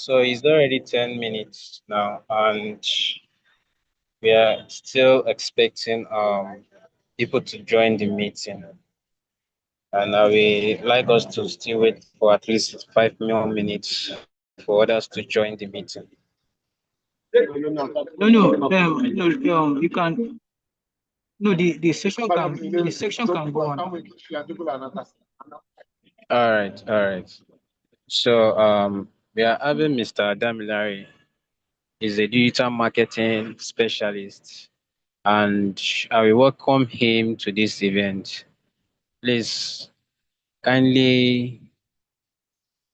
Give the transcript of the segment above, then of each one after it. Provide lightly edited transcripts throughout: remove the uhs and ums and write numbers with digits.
So it's already 10 minutes now, and we are still expecting people to join the meeting. And I will like us to still wait for at least 5 more minutes for others to join the meeting. No, you can. No, the section can go on. All right. So we are having Mr. Damilari. He's a digital marketing specialist, and I will welcome him to this event. Please kindly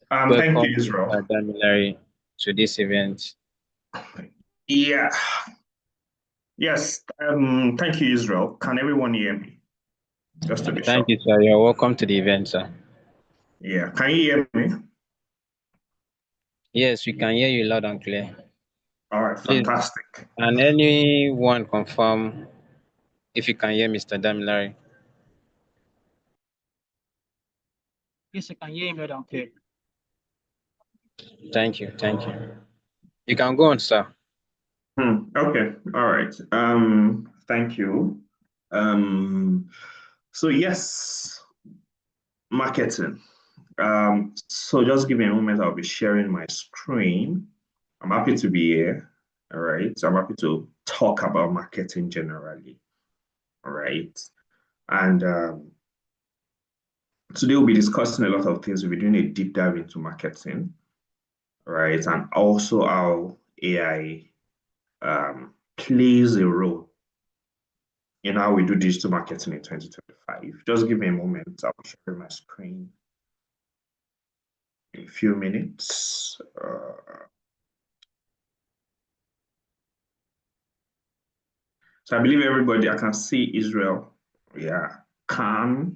Thank welcome you, Israel. Mr. Damilari to this event. Yeah. Yes. Thank you, Israel. Can everyone hear me? Just to be sure. Thank you, sir. You're welcome to the event, sir. Yeah. Can you hear me? Yes, we can hear you loud and clear. All right. Please, Fantastic. and anyone confirm if you can hear Mr. Damilari? Yes, I can hear him loud and clear. Thank you. Thank you. You can go on, sir. Okay. All right. Thank you. So yes, marketing. So just give me a moment. I'll be sharing my screen. I'm happy to be here. All right. So I'm happy to talk about marketing generally. All right. And today we'll be discussing a lot of things. We'll be doing a deep dive into marketing, right? And also how AI plays a role in how we do digital marketing in 2025. Just give me a moment. I'll share my screen in a few minutes. So I believe everybody, I can see Israel. Yeah, can.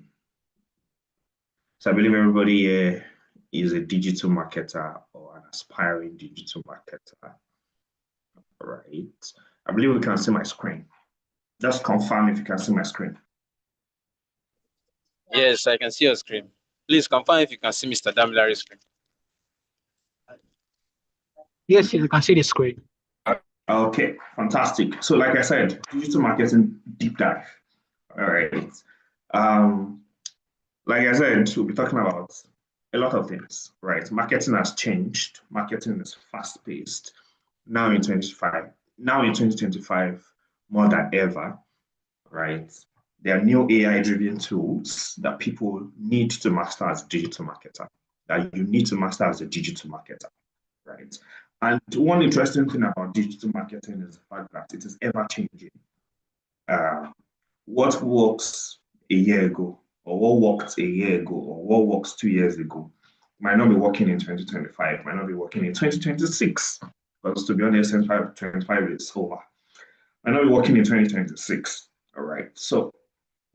So I believe everybody here is a digital marketer or an aspiring digital marketer. Right. I believe we can see my screen. Just confirm if you can see my screen. Yes, I can see your screen. Please confirm if you can see Mr. Damilari's screen. Yes, you can see the screen. Okay, fantastic. So like I said, digital marketing deep dive. All right. Like I said, we'll be talking about a lot of things, right? Marketing has changed. Marketing is fast-paced. Now in 2025, more than ever, right? There are new AI-driven tools that people need to master as a digital marketer, that you need to master as a digital marketer, right? And one interesting thing about digital marketing is the fact that it is ever changing. What works a year ago, or what worked a year ago, or what works 2 years ago, might not be working in 2025, might not be working in 2026. Because to be honest, 2025 is over. Might not be working in 2026. All right. So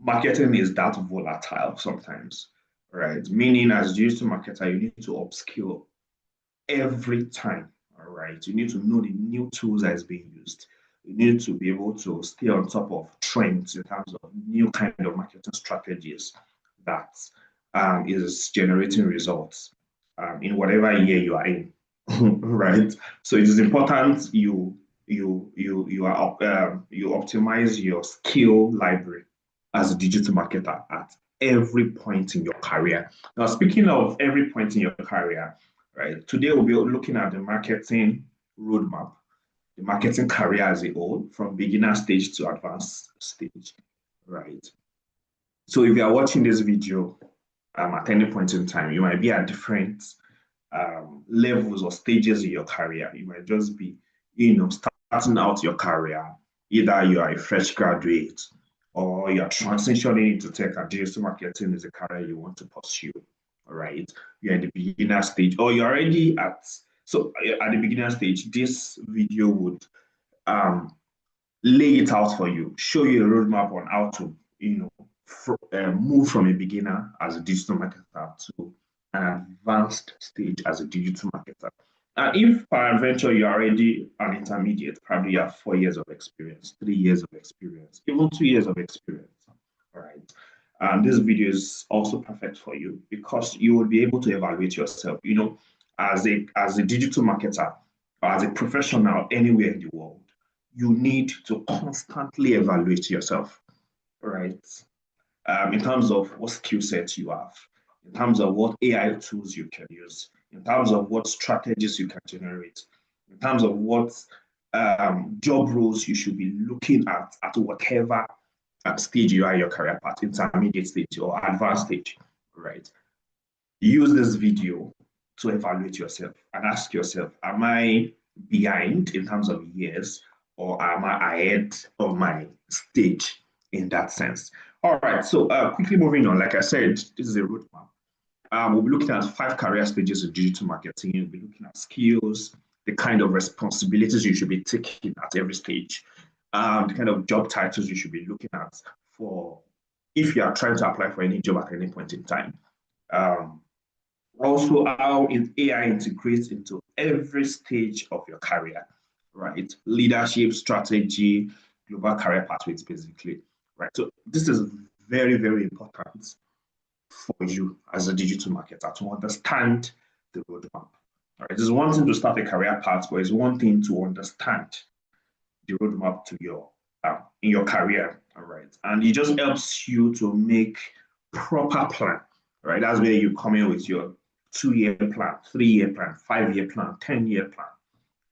marketing is that volatile sometimes, right? Meaning, as a digital marketer, you need to upskill every time. All right. You need to know the new tools that is being used. You need to be able to stay on top of trends in terms of new kind of marketing strategies that is generating results in whatever year you are in, right? So it is important you optimize your skill library as a digital marketer at every point in your career. Now, speaking of every point in your career, right? Today we'll be looking at the marketing roadmap, the marketing career as a whole, from beginner stage to advanced stage, right? So if you are watching this video at any point in time, you might be at different levels or stages in your career. You might just be, starting out your career. Either you are a fresh graduate or you're transitioning into tech and digital marketing is a career you want to pursue. All right. You're at the beginner stage, or you're already at the beginner stage, this video would lay it out for you, show you a roadmap on how to, move from a beginner as a digital marketer to an advanced stage as a digital marketer. And if peradventure you're already an intermediate, probably you have 4 years of experience, 3 years of experience, even 2 years of experience. All right. And this video is also perfect for you because you will be able to evaluate yourself. as a digital marketer or as a professional anywhere in the world, you need to constantly evaluate yourself, right? In terms of what skill sets you have, in terms of what AI tools you can use, in terms of what strategies you can generate, in terms of what job roles you should be looking at whatever stage you are in your career path, intermediate stage or advanced stage, right? Use this video to evaluate yourself and ask yourself, am I behind in terms of years or am I ahead of my stage in that sense? All right, so quickly moving on, like I said, this is a roadmap. We'll be looking at 5 career stages of digital marketing. We'll be looking at skills, the kind of responsibilities you should be taking at every stage, the kind of job titles you should be looking at for if you are trying to apply for any job at any point in time. Also, how AI integrates into every stage of your career, right? Leadership, strategy, global career pathways, basically, right? So this is very, very important for you as a digital marketer to understand the roadmap. Right? It's one thing to start a career path, but it's one thing to understand the roadmap to your in your career. All right, and it just helps you to make proper plan. Right, that's where you come in with your 2-year plan, 3-year plan, 5-year plan, 10-year plan.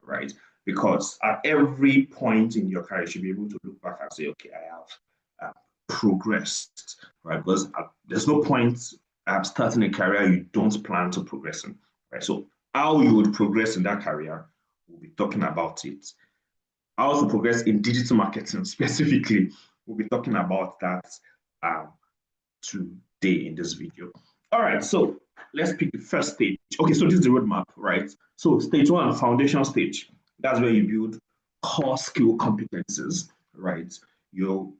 Right, because at every point in your career, you should be able to look back and say, okay, I have progressed, right? Because there's no point starting a career you don't plan to progress in, right? So how you would progress in that career, we'll be talking about it. How to progress in digital marketing specifically, we'll be talking about that today in this video. All right, so let's pick the first stage. Okay, so this is the roadmap, right? So stage 1, foundation stage. That's where you build core skill competencies, right? You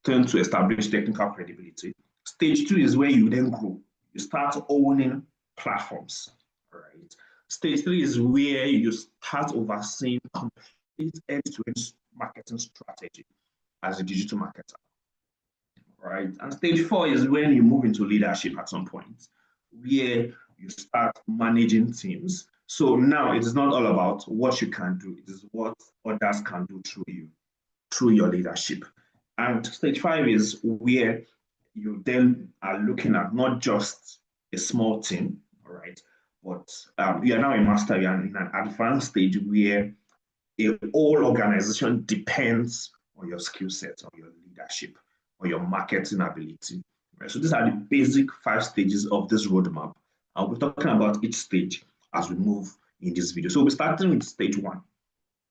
turn to establish technical credibility. Stage 2 is where you then grow. You start owning platforms, right? Stage 3 is where you start overseeing complete end-to-end marketing strategy as a digital marketer, right? And stage 4 is when you move into leadership at some point, where you start managing teams. So now it is not all about what you can do, it is what others can do through you, through your leadership. And stage 5 is where you then are looking at not just a small team, all right, but you are now a master, you are in an advanced stage where a whole organization depends on your skill set, on your leadership, on your marketing ability. Right? So these are the basic 5 stages of this roadmap. I'll be talking about each stage as we move in this video. So we'll be starting with stage 1.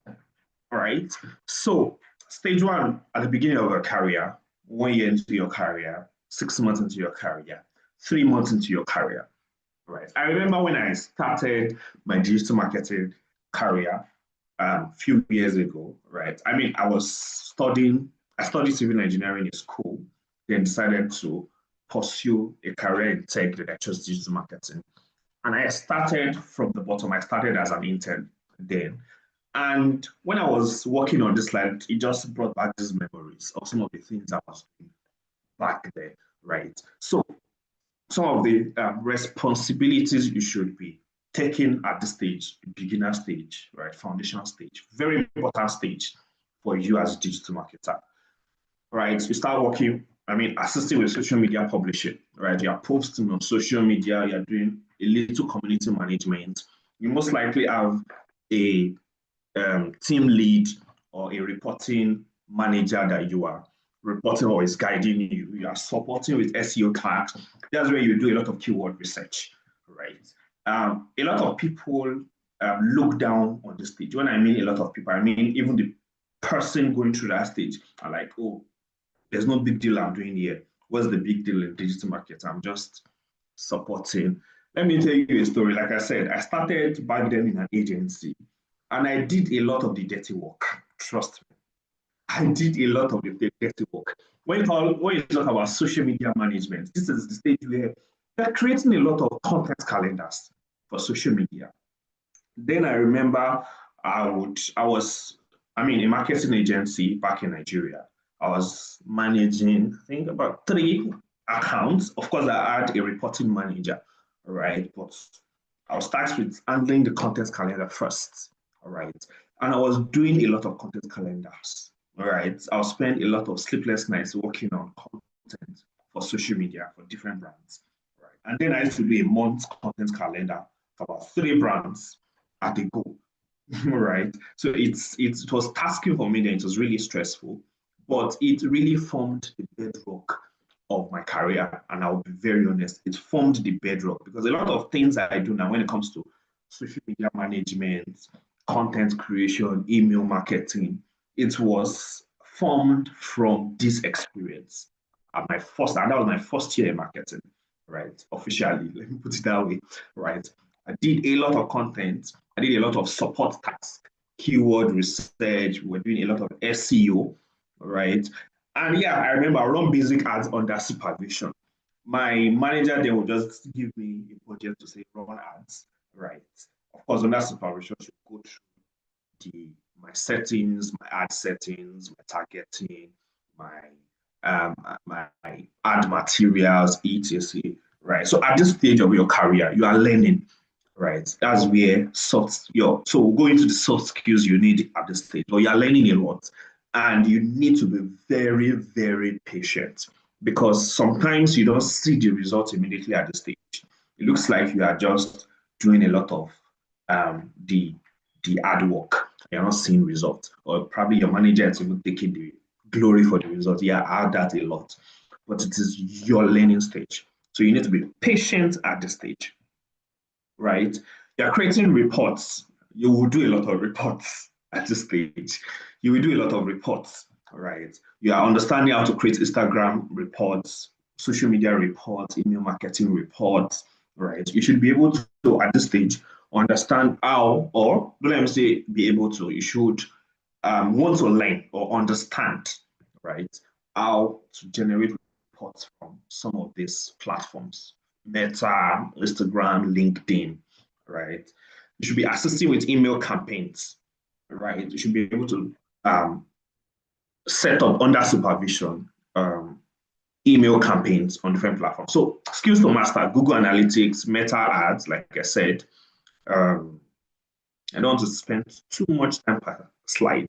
All right. So stage 1 at the beginning of your career, 1 year into your career, 6 months into your career, 3 months into your career. Right. I remember when I started my digital marketing career a few years ago, right? I mean, I studied civil engineering in school, then decided to pursue a career in tech that I chose digital marketing. And I started from the bottom. I started as an intern then. And when I was working on this line, it just brought back these memories of some of the things I was doing back there, right? So some of the responsibilities you should be taking at this stage, beginner stage, right, foundational stage, very important stage for you as a digital marketer, right? You start working, assisting with social media publishing, right? You are posting on social media, you're doing a little community management. You most likely have a team lead or a reporting manager that you are reporting or is guiding you. You are supporting with SEO tags. That's where you do a lot of keyword research, right? A lot of people look down on this stage. When I mean a lot of people, I mean even the person going through that stage are like, oh, there's no big deal I'm doing here. What's the big deal in digital marketing? I'm just supporting. Let me tell you a story. Like I said, I started back then in an agency and I did a lot of the dirty work. Trust me. I did a lot of the dirty work. When you talk about social media management, this is the stage where they're creating a lot of content calendars for social media. Then I remember I was a marketing agency back in Nigeria. I was managing, I think, about 3 accounts. Of course, I had a reporting manager, right? But I'll start with handling the content calendar first. All right. And I was doing a lot of content calendars. All right. I'll spend a lot of sleepless nights working on content for social media for different brands. Right. And then I used to do a month content calendar for about 3 brands at a go. Right. So it was tasking for me, and it was really stressful, but it really formed the bedrock of my career. And I'll be very honest, it formed the bedrock because a lot of things I do now when it comes to social media management, content creation, email marketing, it was formed from this experience. At my first, and that was my first year in marketing, right? Officially, let me put it that way, right? I did a lot of content. I did a lot of support tasks, keyword research. We're doing a lot of SEO, right? And yeah, I remember I run basic ads under supervision. My manager then would just give me a budget to say run ads, right? Of course, under supervision, should go through my settings, my ad settings, my targeting, my my ad materials, etc. Right. So at this stage of your career, you are learning, right? That's where so we'll go into the soft skills you need at this stage. But you are learning a lot, and you need to be very, very patient because sometimes you don't see the results immediately at the stage. It looks like you are just doing a lot of the hard work. You're not seeing results, or probably your manager is even taking the glory for the results. Yeah, I had that a lot, but it is your learning stage. So you need to be patient at the stage, right? You're creating reports. You will do a lot of reports at this stage. You will do a lot of reports, right? You are understanding how to create Instagram reports, social media reports, email marketing reports, right? You should be able to, at this stage, understand how, or let me say, be able to, you should want to learn or understand, right, how to generate reports from some of these platforms. Meta, Instagram, LinkedIn, right? You should be assisting with email campaigns, right? You should be able to set up under supervision email campaigns on different platforms. So skills to master: Google Analytics, Meta ads, like I said. I don't want to spend too much time per slide.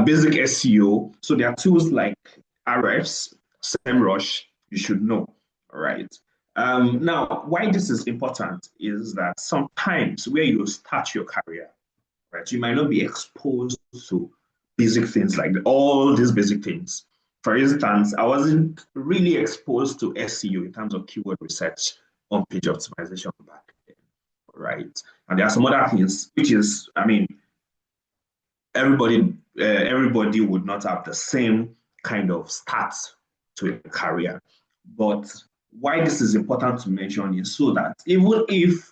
Basic SEO. So there are tools like Ahrefs, SEMrush, you should know, all right? Now, why this is important is that sometimes where you start your career, right, you might not be exposed to basic things like all these basic things. For instance, I wasn't really exposed to SEO in terms of keyword research on page optimization back then, right? And there are some other things, which is, I mean, everybody would not have the same kind of start to a career. But why this is important to mention is so that even if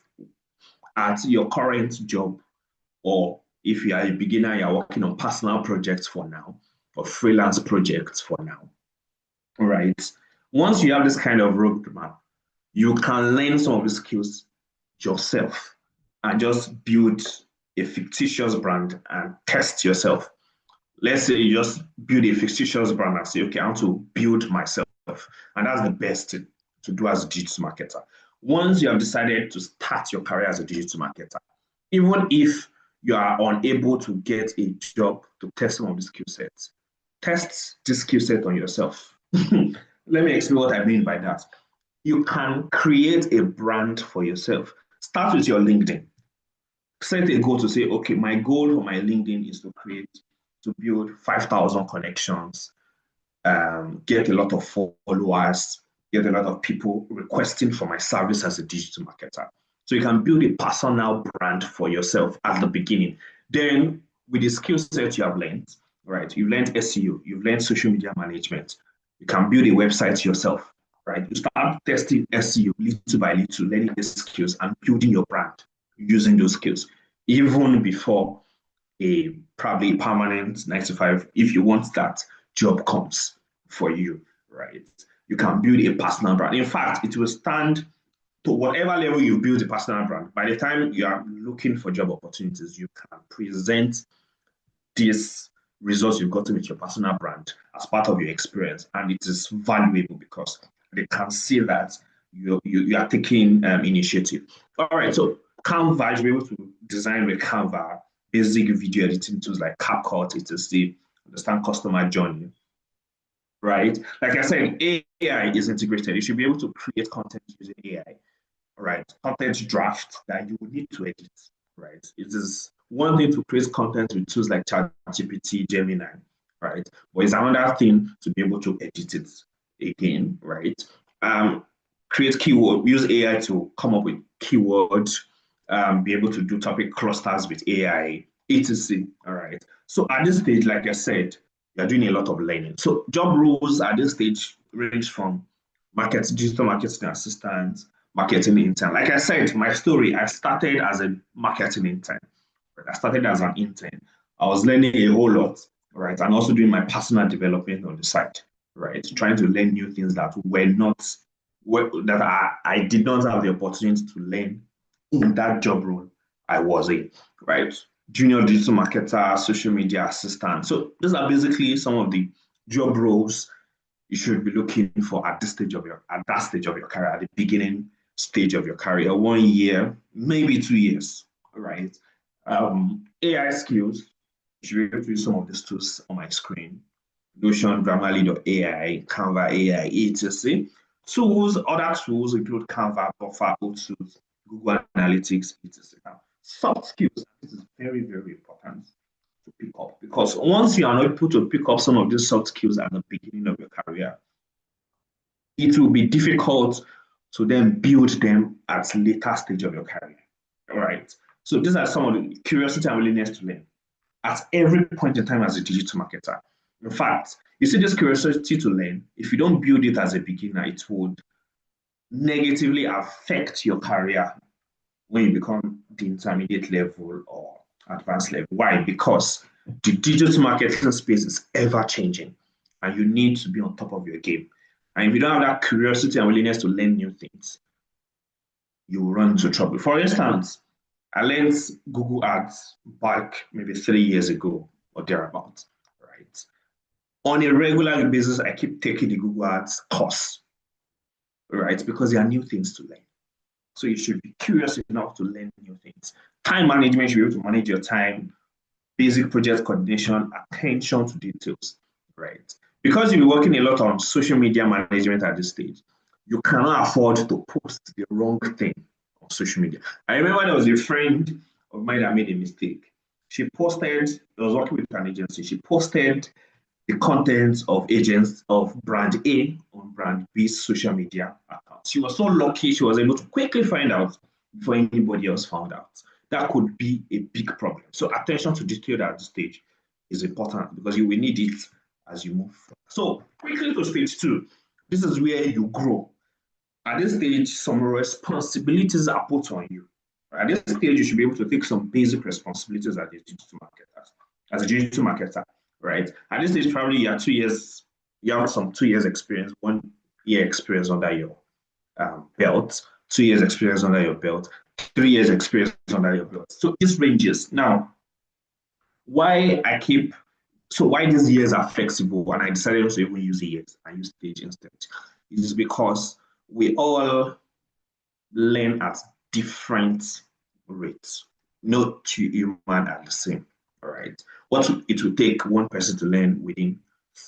at your current job, or if you are a beginner, you're working on personal projects for now, or freelance projects for now, right? Once you have this kind of roadmap, you can learn some of the skills yourself and just build a fictitious brand and test yourself. Let's say you just build a fictitious brand and say, okay, I want to build myself. And that's the best to do as a digital marketer. Once you have decided to start your career as a digital marketer, even if you are unable to get a job to test some of the skill sets, test this skill set on yourself. Let me explain what I mean by that. You can create a brand for yourself. Start with your LinkedIn. Set a goal to say, okay, my goal for my LinkedIn is to build 5,000 connections, get a lot of followers, get a lot of people requesting for my service as a digital marketer. So you can build a personal brand for yourself at the beginning. Then with the skill set you have learned, right? You've learned SEO, you've learned social media management. You can build a website yourself, right? You start testing SEO little by little, learning the skills and building your brand using those skills, even before probably permanent 9 to 5, if you want that job comes for you, right? You can build a personal brand. In fact, it will stand to whatever level you build a personal brand. By the time you are looking for job opportunities, you can present these results you've gotten with your personal brand as part of your experience. And it is valuable because they can see that you are taking initiative. All right, so Canva, you'll be able to design with Canva, basic video editing tools like CapCut, etc. Understand customer journey, right? Like I said, AI is integrated. You should be able to create content using AI, right? Content draft that you will need to edit, right? It is one thing to create content with tools like ChatGPT, Gemini, right? But it's another thing to be able to edit it again, right? Create keyword, use AI to come up with keywords, be able to do topic clusters with AI, etc. All right. So at this stage, like I said, you're doing a lot of learning. So job roles at this stage range from digital marketing assistant, marketing intern. Like I said, my story, I started as a marketing intern. Right? I started as an intern. I was learning a whole lot, right? And also doing my personal development on the side, right? Trying to learn new things that were not that I did not have the opportunity to learn in that job role I was in, right? Junior digital marketer, social media assistant. So these are basically some of the job roles you should be looking for at this stage of your at that stage of your career, at the beginning stage of your career, 1 year, maybe 2 years, right? AI skills, you should be able to use some of these tools on my screen. Notion, Grammarly.ai, Canva AI, etc. Tools, other tools include Canva, Buffer, O2, Google Analytics, etc. Soft skills, this is very, very important to pick up because once you are not able to pick up some of these soft skills at the beginning of your career, it will be difficult to then build them at later stage of your career. All right. So these are some of the curiosity and willingness to learn at every point in time as a digital marketer. In fact, you see this curiosity to learn, if you don't build it as a beginner, it would negatively affect your career when you become the intermediate level or advanced level. Why? Because the digital marketing space is ever changing and you need to be on top of your game. And if you don't have that curiosity and willingness to learn new things, you will run into trouble. For instance, I learned Google Ads back maybe 3 years ago or thereabouts, right? On a regular basis, I keep taking the Google Ads course, right? Because there are new things to learn. So you should be curious enough to learn new things. Time management, you should be able to manage your time, basic project coordination, attention to details, right? Because you're working a lot on social media management at this stage, you cannot afford to post the wrong thing on social media. I remember there was a friend of mine that made a mistake. She posted, I was working with an agency, she posted the contents of agents of brand A on brand B's social media account. She was so lucky she was able to quickly find out before anybody else found out. That could be a big problem. So attention to detail at this stage is important because you will need it as you move. So quickly to stage 2. This is where you grow. At this stage, some responsibilities are put on you. At this stage, you should be able to take some basic responsibilities as a digital marketer. As a digital marketer, right? At this stage, probably you are 2 years, you have some 2 years experience, 1 year experience under your belt, 2 years experience under your belt, 3 years experience under your belt. So this ranges. Now, why these years are flexible and I decided to even use years and use stage instead is because we all learn at different rates. No two human are the same. All right. What it will take one person to learn within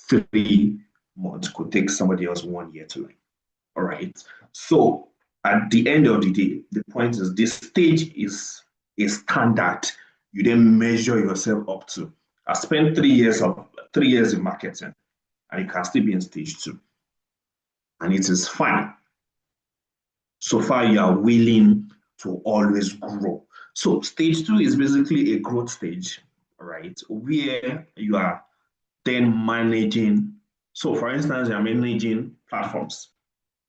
3 months could take somebody else 1 year to learn. All right. So at the end of the day, the point is this stage is a standard you then measure yourself up to. I spent 3 years in marketing and you can still be in stage 2. And it is fine. So far, you are willing to always grow. So stage 2 is basically a growth stage, right? Where you are then managing. So for instance, you're managing platforms.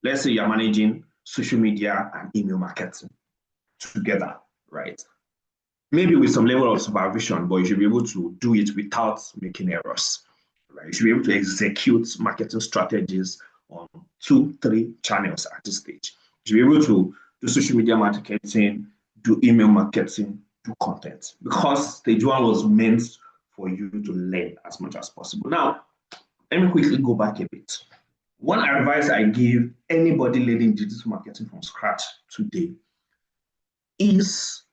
Let's say you're managing social media and email marketing together, right? Maybe with some level of supervision, but you should be able to do it without making errors, right? You should be able to execute marketing strategies on 2, 3 channels at this stage. You should be able to do social media marketing, do email marketing, do content, because stage 1 was meant for you to learn as much as possible. Now, let me quickly go back a bit. One advice I give anybody learning digital marketing from scratch today is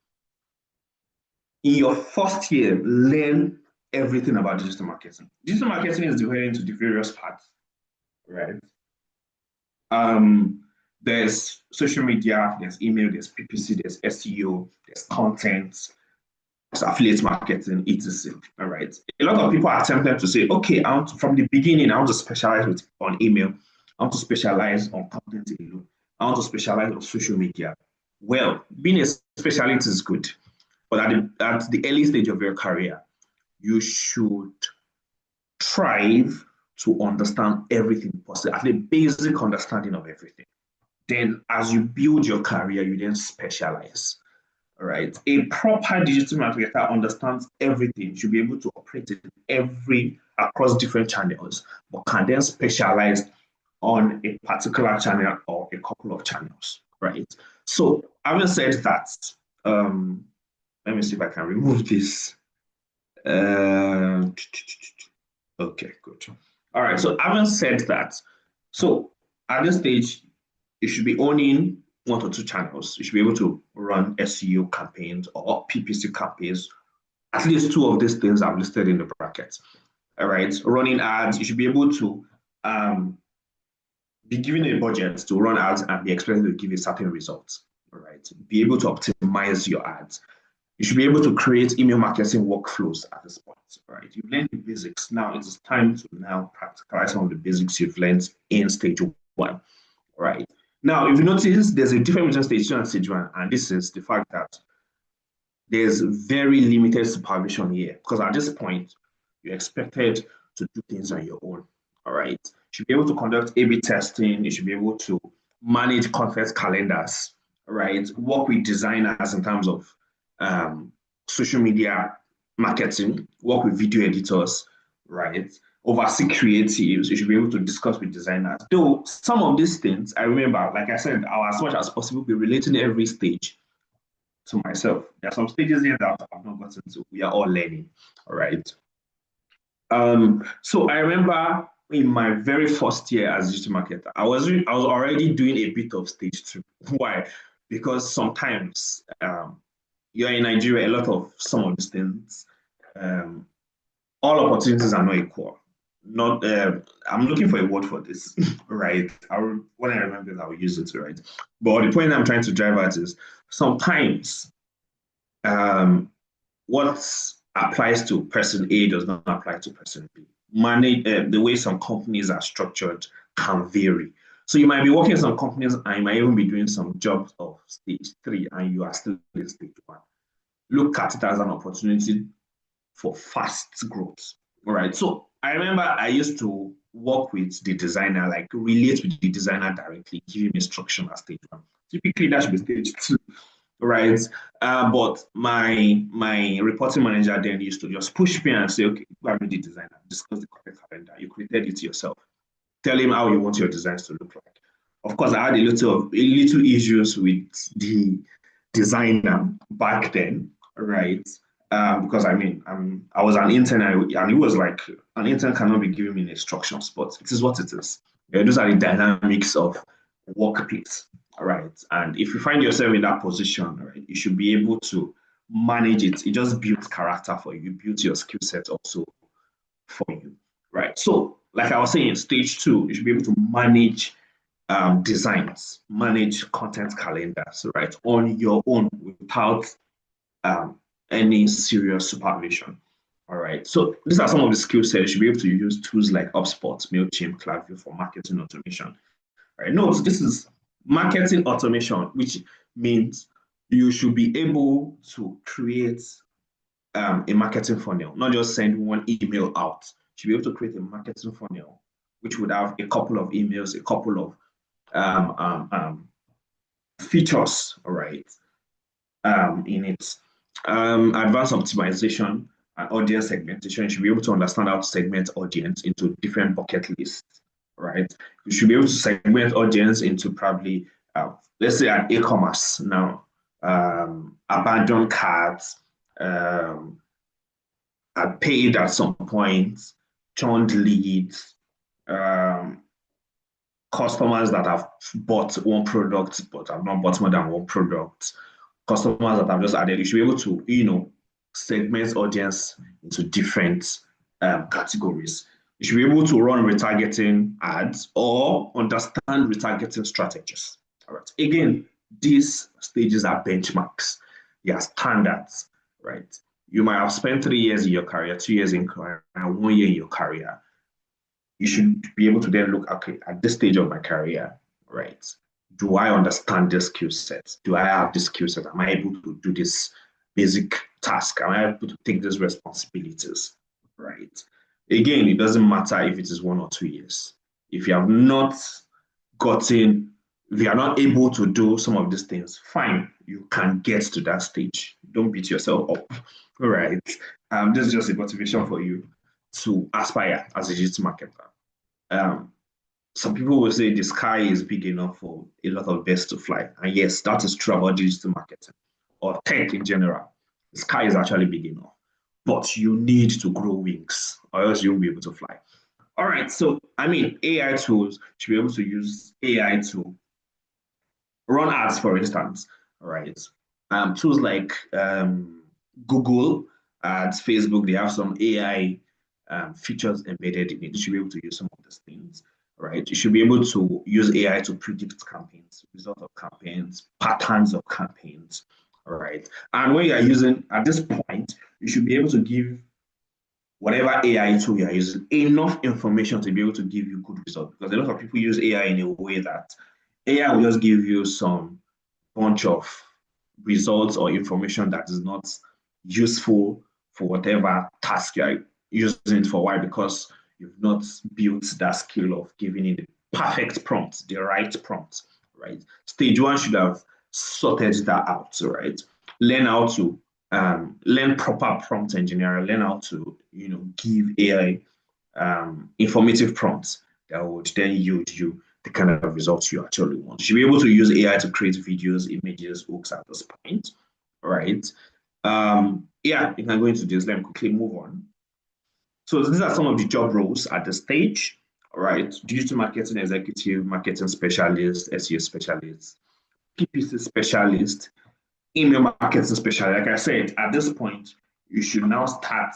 in your first year, learn everything about digital marketing. Digital marketing is divided into the various parts, right? There's social media, there's email, there's PPC, there's SEO, there's content, there's affiliate marketing, etc. All right. A lot of people are tempted to say, okay, from the beginning, I want to specialize on email. I want to specialize on content alone. I want to specialize on social media. Well, being a specialist is good, but at the early stage of your career, you should strive to understand everything possible, at the basic understanding of everything. Then, as you build your career, you then specialize. All right. A proper digital marketer understands everything, should be able to operate in across different channels, but can then specialize on a particular channel or a couple of channels. Right. So, having said that, let me see if I can remove this. Okay, good. All right. So, having said that, so at this stage, you should be owning one or two channels. You should be able to run SEO campaigns or PPC campaigns. At least two of these things I've listed in the brackets. All right. Running ads, you should be able to be given a budget to run ads and be expected to give you certain results. All right. Be able to optimize your ads. You should be able to create email marketing workflows at this point. All right. You've learned the basics. Now it's time to now practicalize some of the basics you've learned in stage one. All right. Now, if you notice, there's a difference between stage two and stage one, and this is the fact that there's very limited supervision here, because at this point, you're expected to do things on your own. All right. You should be able to conduct A/B testing. You should be able to manage conference calendars, right? Work with designers in terms of social media marketing, work with video editors, right? Oversee creatives. You should be able to discuss with designers. Though some of these things, I remember, like I said, I'll as much as possible be relating every stage to myself. There are some stages here that I've not gotten to. We are all learning, all right? So I remember in my very first year as digital marketer, I was already doing a bit of stage two. Why? Because sometimes you're in Nigeria, a lot of some of these things, all opportunities are not equal. Not I'm looking for a word for this, right? When I remember that, I will use it, right? But the point I'm trying to drive at is sometimes what applies to person A does not apply to person B. The way some companies are structured can vary. So you might be working in some companies and you might even be doing some jobs of stage three and you are still in stage one. Look at it as an opportunity for fast growth. All right. So I remember I used to work with the designer, like relate with the designer directly, give him instruction at stage one. Typically, that should be stage two, right? But my reporting manager then used to just push me and say, okay, go and meet the designer, discuss the content calendar. You created it yourself. Tell him how you want your designs to look like. Of course, I had a little issues with the designer back then, right? Because I mean, I was an intern and it was like an intern cannot be giving me instructions, but it is what it is. Those are the dynamics of workplace, all right? And if you find yourself in that position, right, you should be able to manage it. It just builds character for you, builds your skill set also for you, right? So, like I was saying, stage two, you should be able to manage designs, manage content calendars, right, on your own without any serious supervision. All right. So these are some of the skill sets. You should be able to use tools like HubSpot, MailChimp, Klaviyo for marketing automation. All right. Note, this is marketing automation, which means you should be able to create a marketing funnel, not just send one email out. You should be able to create a marketing funnel, which would have a couple of emails, a couple of features, all right, in it. Advanced optimization and audience segmentation. You should be able to understand how to segment audience into different bucket lists, right? You should be able to segment audience into probably, let's say, an e-commerce now, abandoned carts, paid at some point, churned leads, customers that have bought one product but have not bought more than one product, customers that have just added. You should be able to, segment audience into different categories. You should be able to run retargeting ads or understand retargeting strategies. All right. Again, these stages are benchmarks. They are standards, right? You might have spent 3 years in your career, 2 years in career, and 1 year in your career. You should be able to then look, okay, at this stage of my career, right? Do I understand this skill set? Do I have this skill set? Am I able to do this basic task? Am I able to take these responsibilities, right? Again, it doesn't matter if it is 1 or 2 years. If you have not gotten, if you are not able to do some of these things, fine, you can get to that stage. Don't beat yourself up, right? This is just a motivation for you to aspire as a digital marketer. Some people will say the sky is big enough for a lot of birds to fly. And yes, that is true about digital marketing or tech in general. The sky is actually big enough, but you need to grow wings or else you won't be able to fly. All right, so I mean, AI tools should be able to use AI to run ads, for instance. All right, tools like Google Ads, Facebook, they have some AI features embedded in it. You should be able to use some of these things, right? You should be able to use AI to predict campaigns, results of campaigns, patterns of campaigns, all right? And when you are using, at this point, you should be able to give whatever AI tool you are using enough information to be able to give you good results. Because a lot of people use AI in a way that AI will just give you some bunch of results or information that is not useful for whatever task you are using it for. Why? Because you've not built that skill of giving it the perfect prompt, the right prompt, right? Stage 1 should have sorted that out, right? Learn how to learn proper prompt engineering, learn how to, give AI informative prompts that would then yield you the kind of results you actually want. You should be able to use AI to create videos, images, hooks at this point, right? Yeah, you can go into this. Let me quickly move on. So these are some of the job roles at the stage, right? Digital marketing executive, marketing specialist, SEO specialist, PPC specialist, email marketing specialist. Like I said, at this point, you should now start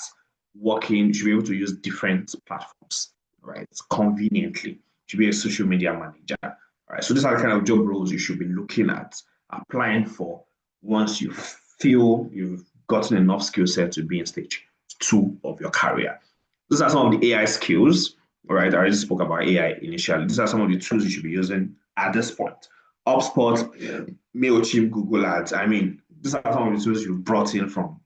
working. You should be able to use different platforms, right? Conveniently. You should be a social media manager, right? So these are the kind of job roles you should be looking at applying for once you feel you've gotten enough skill set to be in stage 2 of your career. These are some of the AI skills, right? I already spoke about AI initially. These are some of the tools you should be using at this point. HubSpot, MailChimp, Google Ads. I mean, these are some of the tools you've brought in from,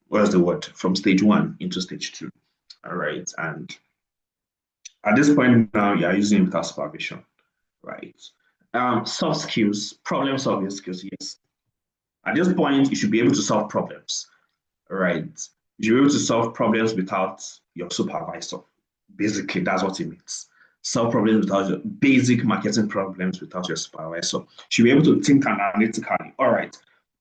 what's the word? From stage 1 into stage 2. All right. And at this point now, you're using it without supervision, right? Soft skills, problem solving skills, yes. At this point, you should be able to solve problems, right? You should be able to solve problems without your supervisor. Basically, that's what it means. Solve problems without your basic marketing problems without your supervisor. You should be able to think analytically. All right.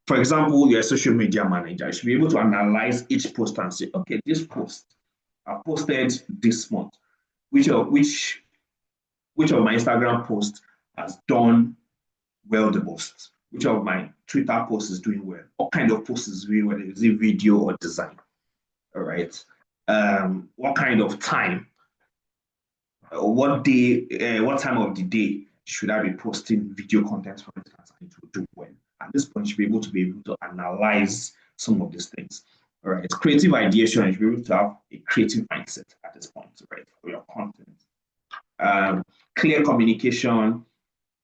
For example, you're a social media manager. You should be able to analyze each post and say, okay, this post I posted this month. Which of my Instagram posts has done well the most? Which of my Twitter posts is doing well? What kind of post is doing well? Is it video or design? All right. What kind of time? What day? What time of the day should I be posting video content, for instance, and it will do well? At this point, you should be able to analyze some of these things. All right. Creative ideation, you should be able to have a creative mindset at this point, right, for your content. Clear communication.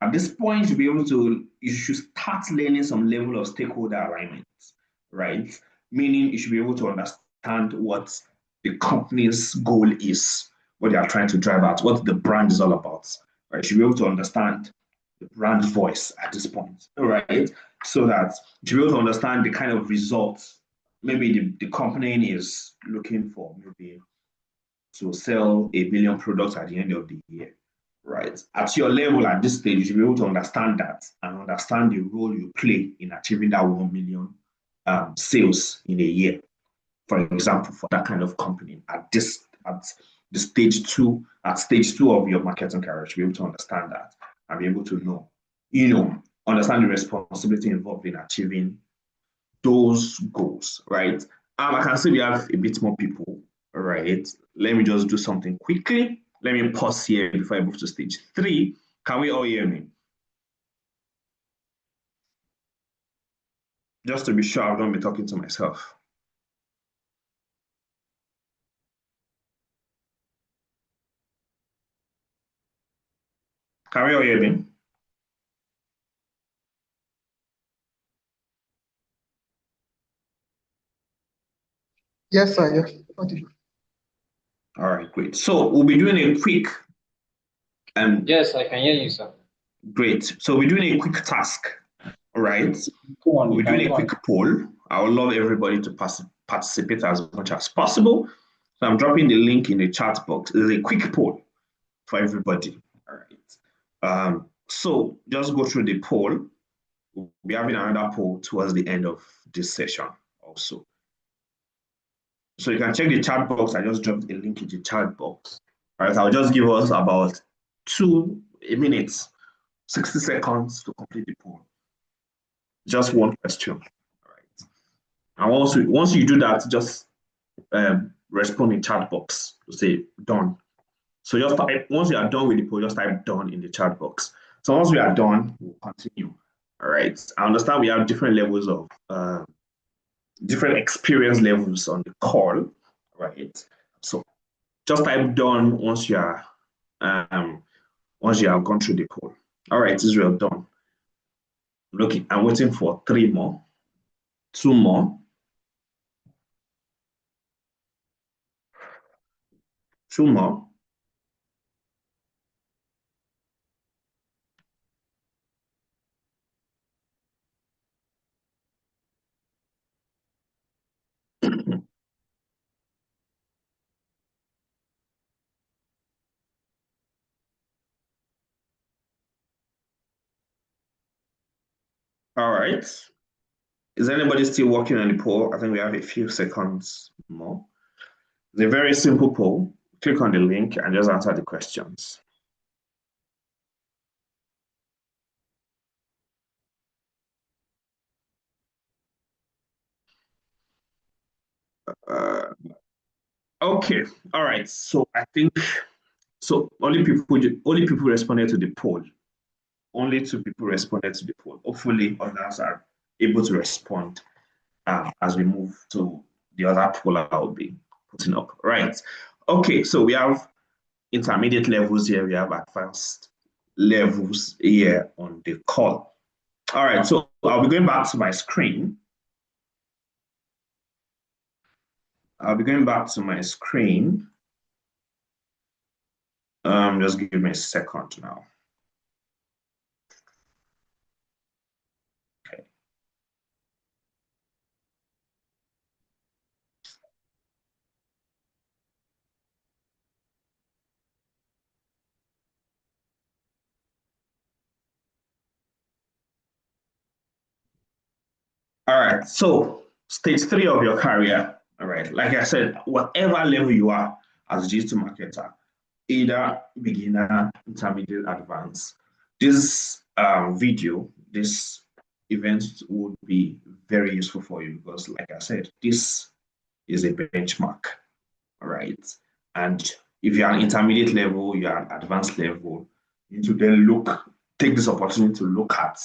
At this point, you should start learning some level of stakeholder alignment, right? Meaning you should be able to understand what the company's goal is, what they are trying to drive at, what the brand is all about, right? You should be able to understand the brand voice at this point, all right? So that you should be able to understand the kind of results maybe the company is looking for, maybe to sell 1 million products at the end of the year, right? At your level at this stage, you should be able to understand that and understand the role you play in achieving that 1 million sales in a year, for example, for that kind of company at the stage two, at stage two of your marketing career, to be able to understand that and be able to know, understand the responsibility involved in achieving those goals, right? I can see we have a bit more people, right? Let me just do something quickly. Let me pause here before I move to stage three. Can we all hear me? Just to be sure I don't be talking to myself. Can we all hear me? Yes, sir. Yes. Okay. All right, great. So we'll be doing a quick Yes, I can hear you, sir. great. So we're doing a quick task, right? We're doing a quick poll. I would love everybody to participate as much as possible. So I'm dropping the link in the chat box. It's a quick poll for everybody. All right. So just go through the poll. We'll be having another poll towards the end of this session also. So you can check the chat box. I just dropped a link in the chat box. All right, I'll just give us about 2 minutes, 60 seconds to complete the poll. Just one question. All right. And once you do that, just respond in chat box to say done. So just type, once you are done with the poll, just type done in the chat box. So once we are done, we'll continue. All right. I understand we have different levels of different experience levels on the call, right? So just type done once you are once you have gone through the poll. All right, Israel, done. Looking, I'm waiting for 3 more, 2 more, 2 more. All right. Is anybody still working on the poll? I think we have a few seconds more. It's a very simple poll. Click on the link and just answer the questions. Okay, all right. So I think only people responded to the poll. Only 2 people responded to the poll. Hopefully, others are able to respond as we move to the other poll I'll be putting up. Right. Okay, so we have intermediate levels here. We have advanced levels here on the call. All right, so I'll be going back to my screen. Just give me a second now. Okay. All right, so stage 3 of your career, all right, like I said, whatever level you are as a digital marketer, either beginner, intermediate, advanced, this this event would be very useful for you because, like I said, this is a benchmark, all right? And if you're an intermediate level, you're an advanced level, you need to then take this opportunity to look at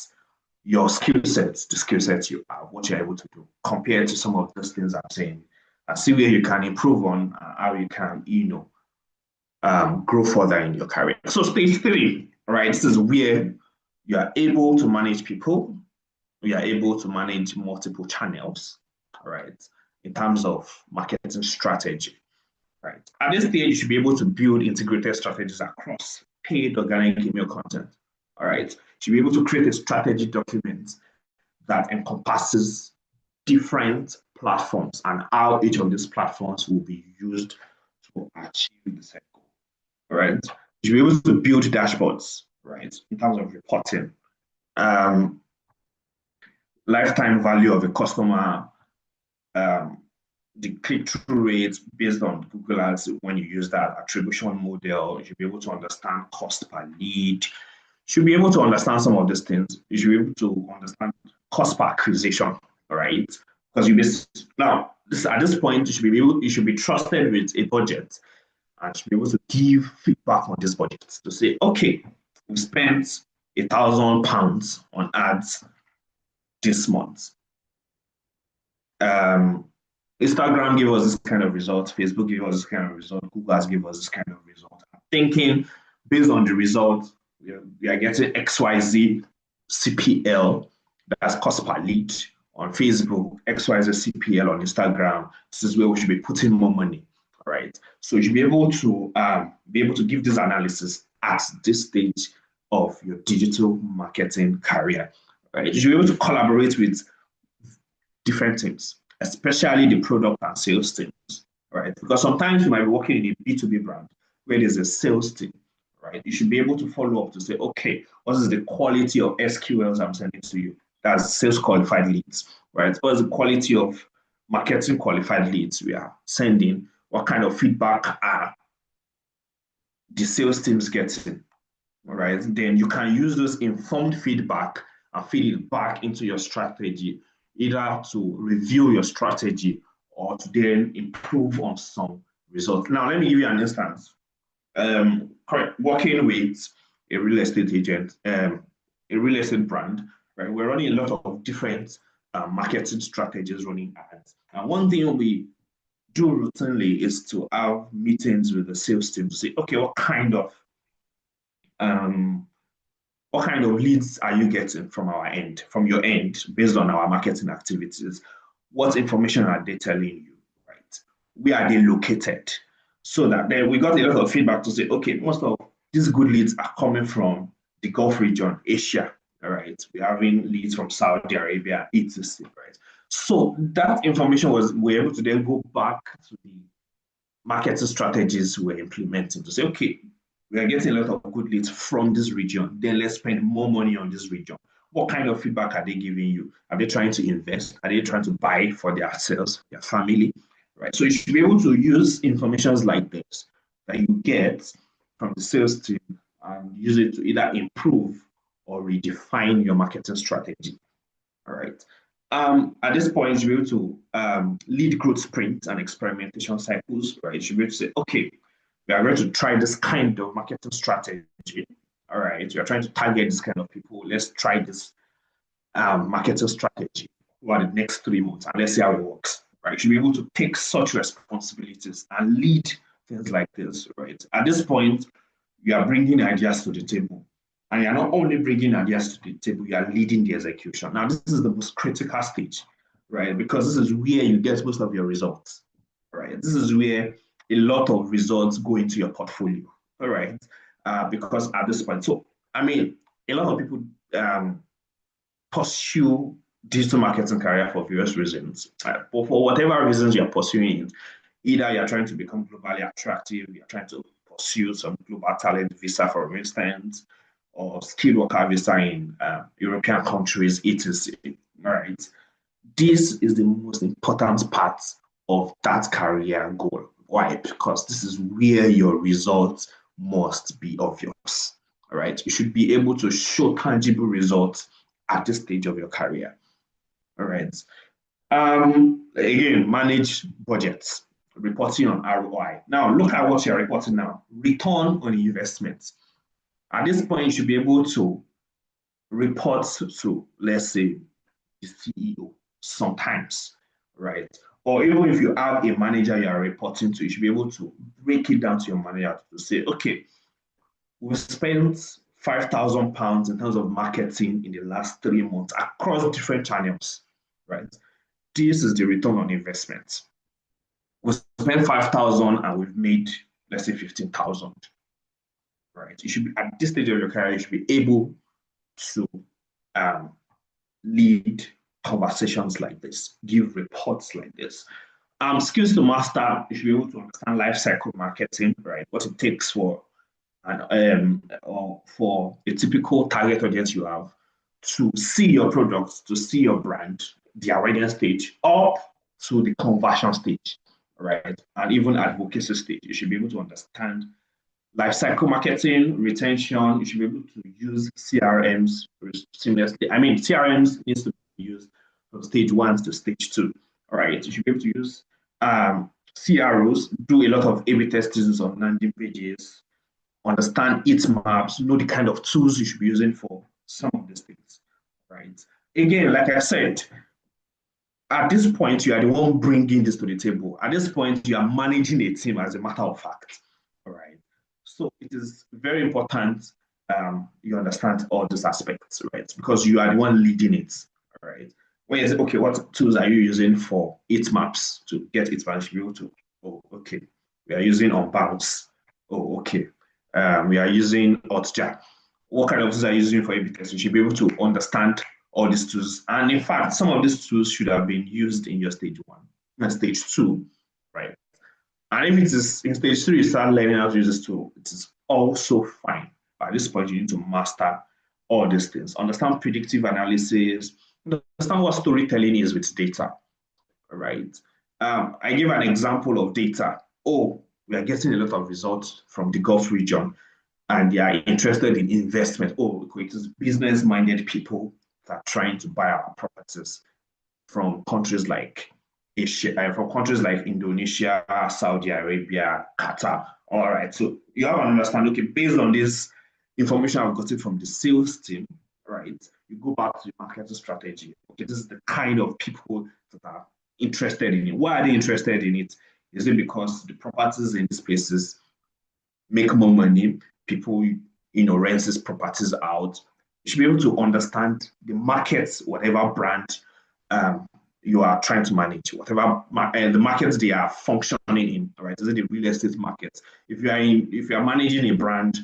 your skill sets, the skill sets you have, what you're able to do, compared to some of those things I'm saying, and see where you can improve on, how you can, grow further in your career. So stage 3, right? This is where you are able to manage people, you are able to manage multiple channels, right? In terms of marketing strategy, right? At this stage, you should be able to build integrated strategies across paid organic email content, all right? You should be able to create a strategy document that encompasses different platforms and how each of these platforms will be used to achieve the set goal. All right. You should be able to build dashboards, right, in terms of reporting, lifetime value of a customer, the click-through rate based on Google Ads. When you use that attribution model, you should be able to understand cost per lead. You should be able to understand some of these things. You should be able to understand cost per acquisition, right? Because at this point, you should be trusted with a budget and should be able to give feedback on this budget to say, okay, we spent £1,000 on ads this month. Instagram gave us this kind of result, Facebook gave us this kind of result, Google has given us this kind of result. I'm thinking based on the result, we are getting XYZ CPL, that's cost per lead on Facebook, XYZ CPL on Instagram. This is where we should be putting more money. Right, so you should be able to give this analysis at this stage of your digital marketing career. Right, you should be able to collaborate with different teams, especially the product and sales teams. Right, because sometimes you might be working in a B2B brand where there's a sales team. Right, you should be able to follow up to say, okay, what is the quality of SQLs I'm sending to you? That's sales qualified leads. Right, what is the quality of marketing qualified leads we are sending? What kind of feedback are the sales teams getting? All right, then you can use this informed feedback and feed it back into your strategy, either to review your strategy or to then improve on some results. Now, let me give you an instance. Working with a real estate agent, a real estate brand, right? We're running a lot of different marketing strategies running ads. And one thing we do routinely is to have meetings with the sales team to say, okay, what kind of leads are you getting from your end, based on our marketing activities? What information are they telling you, right? Where are they located? So that then we got a lot of feedback to say, okay, most of these good leads are coming from the Gulf region, Asia, all right? We're having leads from Saudi Arabia, etc., right? So that information we're able to then go back to the marketing strategies we're implementing to say, okay, we are getting a lot of good leads from this region, then let's spend more money on this region. What kind of feedback are they giving you? Are they trying to invest? Are they trying to buy for themselves, their family? Right. So you should be able to use information like this that you get from the sales team and use it to either improve or redefine your marketing strategy. All right. At this point, you should be able to lead growth sprints and experimentation cycles. Right. You should be able to say, okay, we are going to try this kind of marketing strategy. All right. We are trying to target this kind of people. Let's try this marketing strategy over the next 3 months and let's see how it works. Right, you should be able to take such responsibilities and lead things like this, right? At this point, you are bringing ideas to the table. And you're not only bringing ideas to the table, you are leading the execution. Now, this is the most critical stage, right? Because this is where you get most of your results, right? This is where a lot of results go into your portfolio, all right? Because at this point, so, I mean, a lot of people pursue digital marketing career for various reasons. But for whatever reasons you're pursuing, either you're trying to become globally attractive, you're trying to pursue some global talent visa, for instance, or skilled worker visa in European countries, etc. Right? This is the most important part of that career goal. Why? Because this is where your results must be obvious. All right? You should be able to show tangible results at this stage of your career. All right. Again, manage budgets, reporting on ROI. Now, look at what you're reporting now. Return on investment. At this point, you should be able to report to, let's say, the CEO sometimes, right? Or even if you have a manager you are reporting to, you should be able to break it down to your manager to say, okay, we spent £5,000 in terms of marketing in the last 3 months across different channels, right? This is the return on investment. We spent 5,000 and we've made, let's say, 15,000, right? You should be at this stage of your career, you should be able to lead conversations like this, give reports like this. Skills to master, you should be able to understand life cycle marketing, right? What it takes for or for a typical target audience you have to see your products, to see your brand, the awareness stage, up to the conversion stage, right? And even advocacy stage. You should be able to understand life cycle marketing, retention. You should be able to use CRMs seamlessly. I mean, CRMs needs to be used from stage 1 to stage 2. All right. You should be able to use CROs, do a lot of A/B testings on landing pages, understand its maps, know the kind of tools you should be using for some of these things. Right. Again, like I said, at this point, you are the one bringing this to the table. At this point, you are managing a team as a matter of fact. All right. So it is very important you understand all these aspects, right? Because you are the one leading it, all right? When you say, okay, what tools are you using for its maps to get its maps? You be able to, oh, okay, we are using Unbounce. Oh, okay. We are using Hotjar. What kind of tools are you using for A/B testing? You should be able to understand all these tools. And in fact, some of these tools should have been used in your stage 1 and stage 2, right? And if it is in stage 3, you start learning how to use this tool, it is also fine. At this point, you need to master all these things. Understand predictive analysis, understand what storytelling is with data, right? I give an example of data. Oh, we are getting a lot of results from the Gulf region, and they are interested in investment. Oh, it is business-minded people that are trying to buy our properties from countries like Asia, from countries like Indonesia, Saudi Arabia, Qatar. All right, so you have to understand, okay, based on this information I've gotten from the sales team, right, you go back to the marketing strategy. Okay, this is the kind of people that are interested in it. Why are they interested in it? Is it because the properties in these places make more money? People, rent these properties out. You should be able to understand the markets, whatever brand you are trying to manage, whatever the markets they are functioning in. Right? Is it the real estate market? If you are managing a brand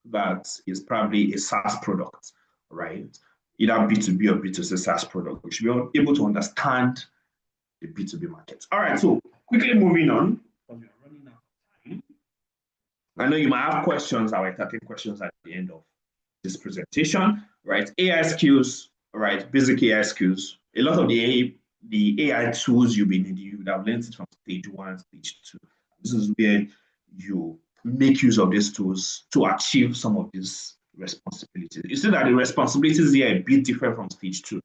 that is probably a SaaS product, right? Either B2B or B2C SaaS product, you should be able to understand the B2B market. All right, so quickly moving on. I know you might have questions. I will entertain questions at the end of this presentation, right? AI skills, right? Basic AI skills. A lot of the AI tools you would have learned it from stage 1, stage 2. This is where you make use of these tools to achieve some of these responsibilities. You see that the responsibilities here are a bit different from stage 2,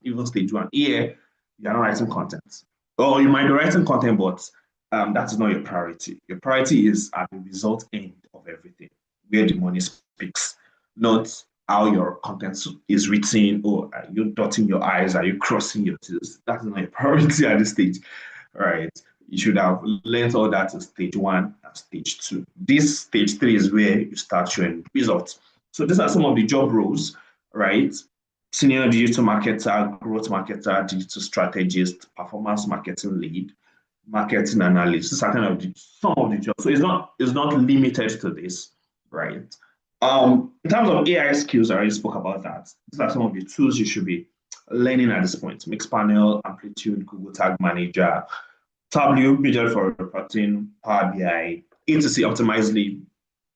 even stage 1. Here, you are not writing content. Or you might be writing content, but that is not your priority. Your priority is at the result end of everything, where the money speaks, not how your content is written, or are you dotting your I's, are you crossing your T's? That's not your priority at this stage, right? You should have learned all that in stage 1 and stage 2. This stage 3 is where you start showing results. So these are some of the job roles, right? Senior digital marketer, growth marketer, digital strategist, performance marketing lead, marketing analyst. These are kind of some of the jobs. So it's not limited to this, right? In terms of AI skills, I already spoke about that. These are some of the tools you should be learning at this point. Mixpanel, Amplitude, Google Tag Manager, Tableau, Visual for reporting, Power BI, A2C Optimizely,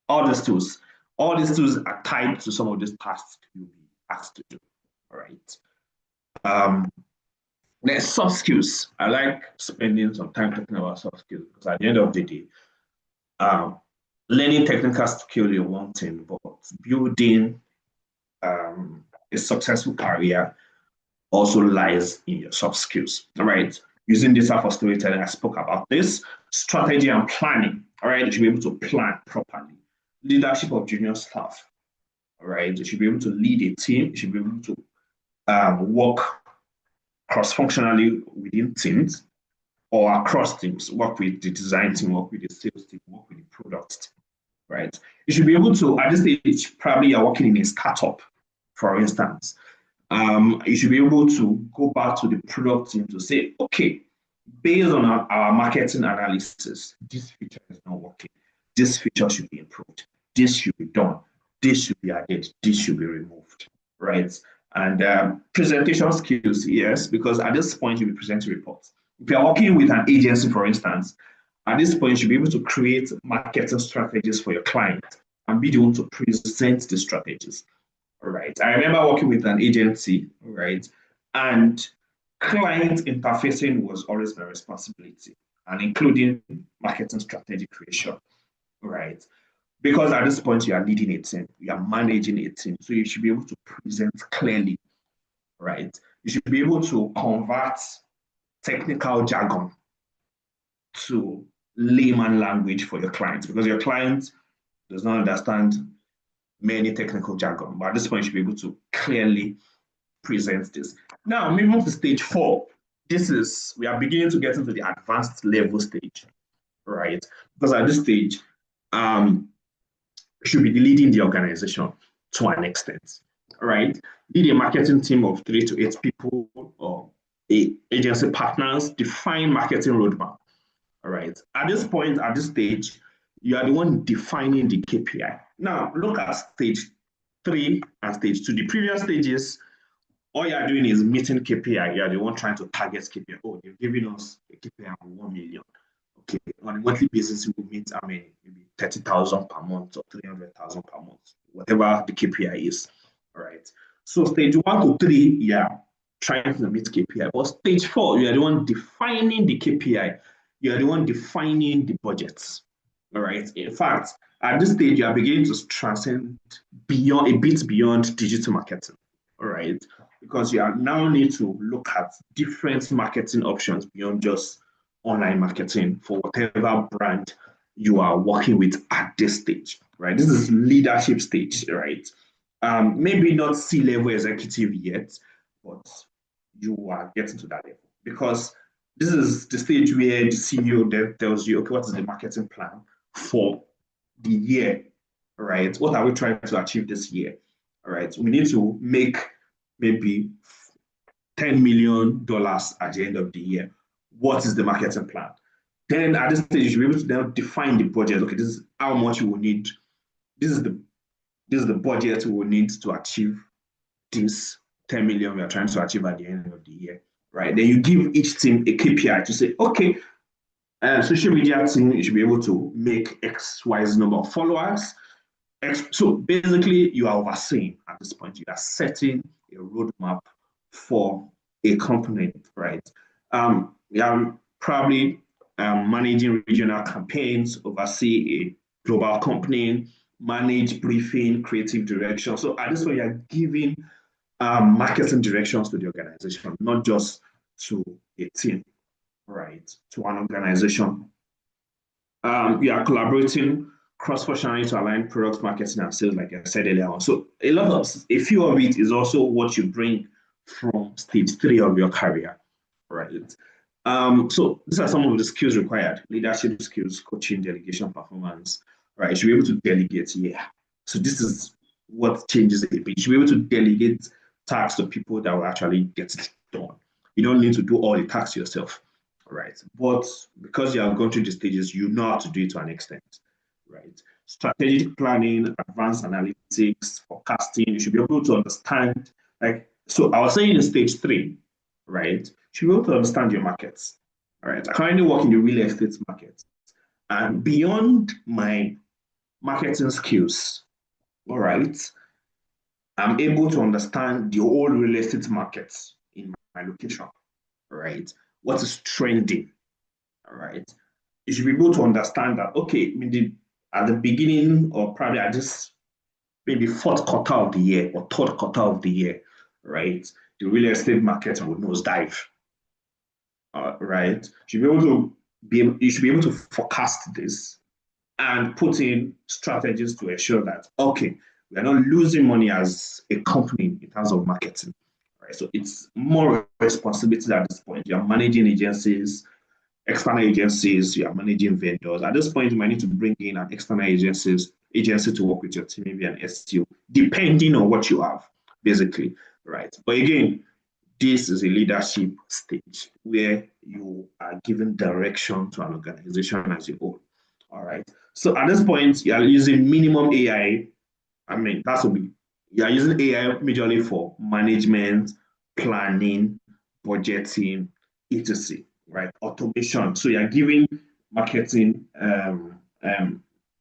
all these tools. All these tools are tied to some of these tasks you'll be asked to do. All right. There's soft skills. I like spending some time talking about soft skills because at the end of the day, learning technical skill is one thing, but building a successful career also lies in your soft skills. All right. Using data for storytelling, I spoke about this. Strategy and planning. All right. You should be able to plan properly. Leadership of junior staff. All right. You should be able to lead a team. You should be able to work cross-functionally within teams or across teams, work with the design team, work with the sales team, work with the product team, right? You should be able to, at this stage, probably you're working in a startup, for instance. You should be able to go back to the product team to say, okay, based on our marketing analysis, this feature is not working. This feature should be improved. This should be done. This should be added. This should be removed, right? And presentation skills, yes, because at this point you'll be presenting reports. If you're working with an agency, for instance, at this point you should be able to create marketing strategies for your client and be the one to present the strategies. All right. I remember working with an agency, right? And Client interfacing was always my responsibility, and including marketing strategy creation, right? Because at this point you are leading a team, you are managing a team, so you should be able to present clearly, right? You should be able to convert technical jargon to layman language for your clients, because your client does not understand many technical jargon. But at this point, you should be able to clearly present this. Now, moving to stage 4. We are beginning to get into the advanced level stage, right? Because at this stage, should be leading the organization to an extent, right? Lead a marketing team of 3 to 8 people or agency partners, define marketing roadmap. All right. At this point, at this stage, you are the one defining the KPI. Now, look at stage 3 and stage 2. The previous stages, all you are doing is meeting KPI. You are the one trying to target KPI. Oh, they're giving us a KPI of 1 million. Okay, on a monthly basis, we will meet, maybe 30,000 per month or 300,000 per month, whatever the KPI is. All right. So stage 1 to 3, yeah, trying to meet KPI. But stage 4, you are the one defining the KPI. You are the one defining the budgets. All right. In fact, at this stage, you are beginning to transcend beyond a bit beyond digital marketing. All right. Because you are now need to look at different marketing options beyond just online marketing for whatever brand you are working with at this stage, right? This is leadership stage, right? Maybe not C-level executive yet, but you are getting to that level, because this is the stage where the CEO tells you, okay, what is the marketing plan for the year, right? What are we trying to achieve this year, all right? We need to make maybe $10 million at the end of the year. What is the marketing plan? Then at this stage, you should be able to then define the budget. Okay, this is how much you will need. This is the budget we will need to achieve this 10 million we are trying to achieve at the end of the year, right? Then you give each team a KPI to say, okay, social media team, you should be able to make XYZ number of followers. So basically, you are overseeing at this point. You are setting a roadmap for a company, right? Probably managing regional campaigns, oversee a global company, manage briefing, creative direction. So at this point, you're giving marketing directions to the organization, not just to a team, right? To an organization. You are collaborating cross-functionally to align product marketing and sales, like I said earlier on. So a few of it is also what you bring from stage 3 of your career, right? So these are some of the skills required: leadership skills, coaching, delegation, performance, right? You should be able to delegate, yeah. So this is what changes a bit. You should be able to delegate tasks to people that will actually get it done. You don't need to do all the tasks yourself, right? But because you have gone through the stages, you know how to do it to an extent, right? Strategic planning, advanced analytics, forecasting, you should be able to understand, so I was saying in stage 3, right? You should be able to understand your markets, all right? I currently work in the real estate market, and beyond my marketing skills, all right, I'm able to understand the whole real estate markets in my location, right? What is trending, all right? You should be able to understand that, okay, at the beginning, or probably at this maybe 4th quarter of the year or 3rd quarter of the year, right? The real estate market will nosedive, right? You should be able to forecast this and put in strategies to ensure that, okay, we are not losing money as a company in terms of marketing, right? So it's more responsibility at this point. You are managing agencies, external agencies, you are managing vendors. At this point, you might need to bring in an external agency to work with your team, maybe an STO, depending on what you have, basically, right? But again, this is a leadership stage where you are giving direction to an organization as a whole, all right? So at this point, you are using minimum AI. That would be, you are using AI majorly for management, planning, budgeting, etc., right? Automation. So you're giving marketing a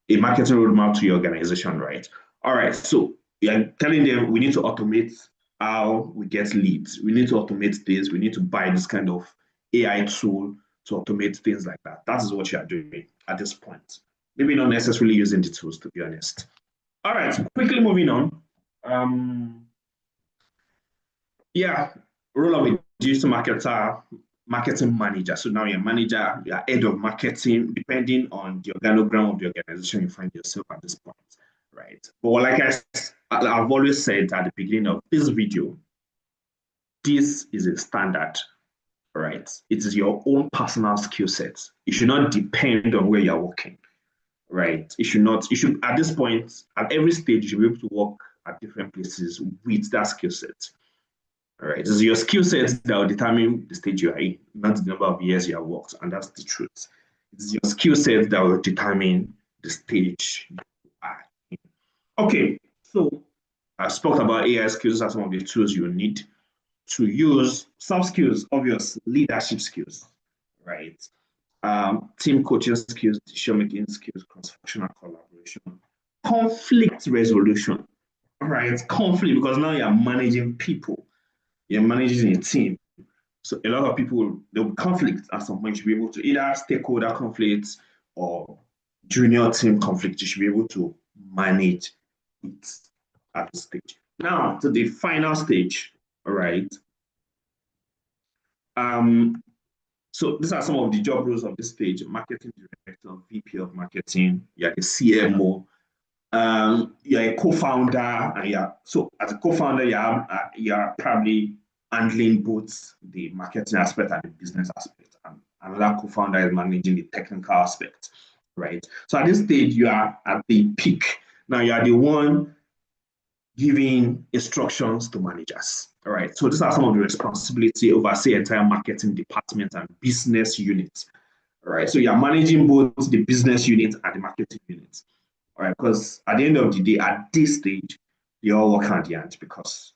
marketing roadmap to your organization, right? All right. So you're telling them we need to automate how we get leads. We need to automate this. We need to buy this kind of AI tool to automate things like that. That is what you are doing at this point. Maybe not necessarily using the tools, to be honest. All right, quickly moving on. Yeah, role of a digital marketer, marketing manager. So now you're manager, you're head of marketing, depending on the organogram of the organization you find yourself at this point, right? But like I've always said at the beginning of this video, this is a standard, right? It is your own personal skill set. It should not depend on where you're working, right? It should, at this point, at every stage, you should be able to work at different places with that skill set. All right, it's your skill set that will determine the stage you are in, not the number of years you have worked, and that's the truth. It's your skill set that will determine the stage you are in. Okay, so I spoke about AI skills as some of the tools you need to use. Soft skills, obvious leadership skills, right? Team coaching skills, decision making skills, cross-functional collaboration, conflict resolution, right? Conflict, because now you're managing people, you're managing a team. So a lot of people, there will be conflict at some point. You should be able to either stakeholder conflicts or junior team conflict. You should be able to manage it at this stage. Now to the final stage, all right. So these are some of the job roles of this stage: marketing director, VP of marketing, you're the CMO, you're a co-founder, and so as a co-founder, you're probably handling both the marketing aspect and the business aspect. And another co-founder is managing the technical aspect, right? So at this stage, you are at the peak. Now you are the one giving instructions to managers. All right. So these are some of the responsibility over, say, entire marketing department and business units. All right. So you're managing both the business unit and the marketing unit. All right. Because at the end of the day, at this stage, they all work hand in hand because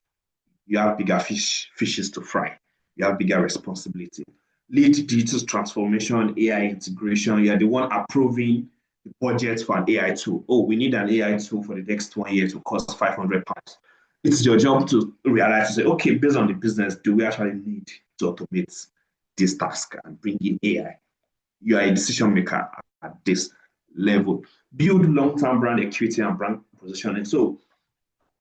you have bigger fishes to fry. You have bigger responsibility. Lead digital transformation, AI integration. You're the one approving the budget for an AI tool. Oh, we need an AI tool for the next 1 year to cost £500. It's your job to realize to say, okay, based on the business, do we actually need to automate this task and bring in AI? You are a decision maker at this level. Build long-term brand equity and brand positioning. So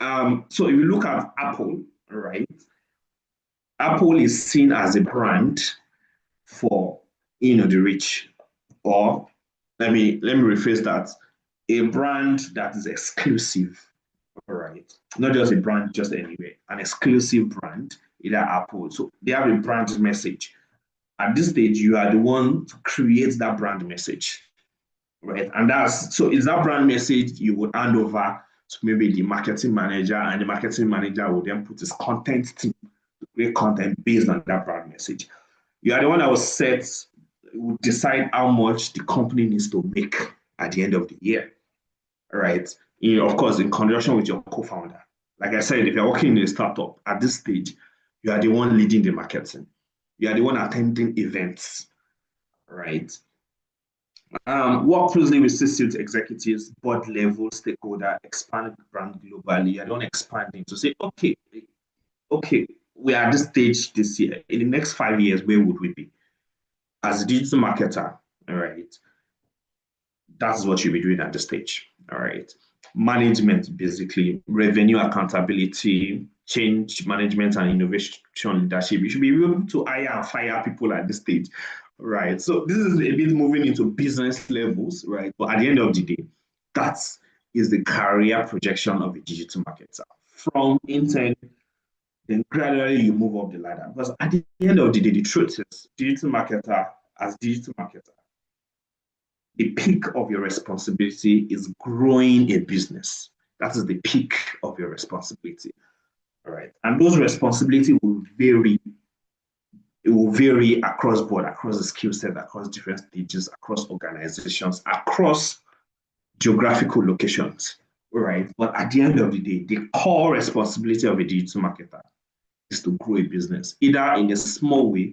if you look at Apple, right? Apple is seen as a brand for the rich, or let me rephrase that: a brand that is exclusive, right? Not just a brand just anywhere, an exclusive brand, either Apple. So they have a brand message. At this stage, you are the one to create that brand message, right? And it's that brand message you would hand over to maybe the marketing manager, and the marketing manager will then put his content team to create content based on that brand message. You are the one that will decide how much the company needs to make at the end of the year, right? Of course, in conjunction with your co-founder. Like I said, if you're working in a startup at this stage, you are the one leading the marketing. You are the one attending events, right? Work closely with C-suite executives, board level stakeholder, expand brand globally. You are the one expanding to say, okay, we are at this stage this year. In the next 5 years, where would we be? As a digital marketer, all right, that's what you'll be doing at this stage, all right. Management, basically, revenue accountability, change management, and innovation leadership. You should be able to hire and fire people at this stage, right? So this is a bit moving into business levels, right? But at the end of the day, that is the career projection of a digital marketer. From intern, then gradually you move up the ladder. Because at the end of the day, the truth is, digital marketer, the peak of your responsibility is growing a business. That is the peak of your responsibility. All right. And those responsibilities will vary. It will vary across board, across the skill set, across different stages, across organizations, across geographical locations. All right. But at the end of the day, the core responsibility of a digital marketer is to grow a business, either in a small way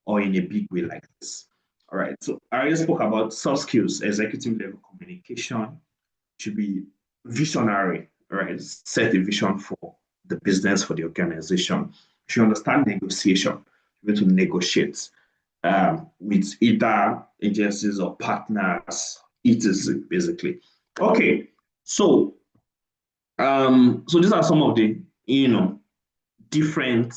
or in a big way like this. All right. So I already spoke about soft skills, executive level communication, should be visionary, right? Set a vision for the business for the organization. You should understand negotiation. You need to negotiate with either agencies or partners, etc. Basically. Okay, so so these are some of the different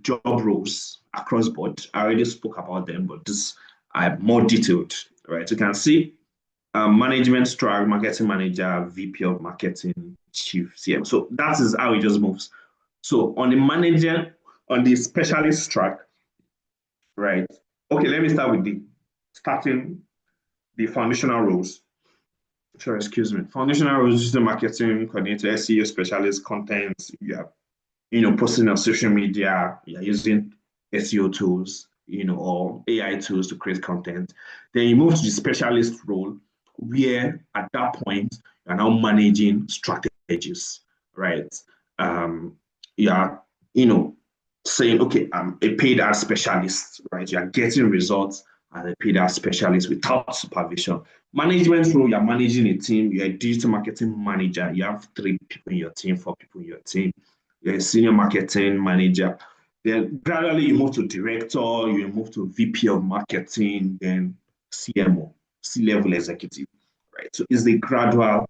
job roles across board. I already spoke about them, but this are more detailed, right? You can see management track, marketing manager, VP of marketing, chief CM. So that is how it just moves. So on the manager, on the specialist track, right? Okay, let me start with starting the foundational roles. Sure, excuse me. Foundational roles is the marketing coordinator, SEO specialist, content. Posting on social media. You're using SEO tools, or AI tools to create content. Then you move to the specialist role, where at that point you're now managing strategies, right? You are, saying, okay, I'm a paid ad specialist, right? You are getting results as a paid ad specialist without supervision. Management role, you're managing a team, you're a digital marketing manager, you have 3 people in your team, 4 people in your team, you're a senior marketing manager. Then gradually you move to director, you move to VP of marketing, then CMO, C-level executive, right? So it's a gradual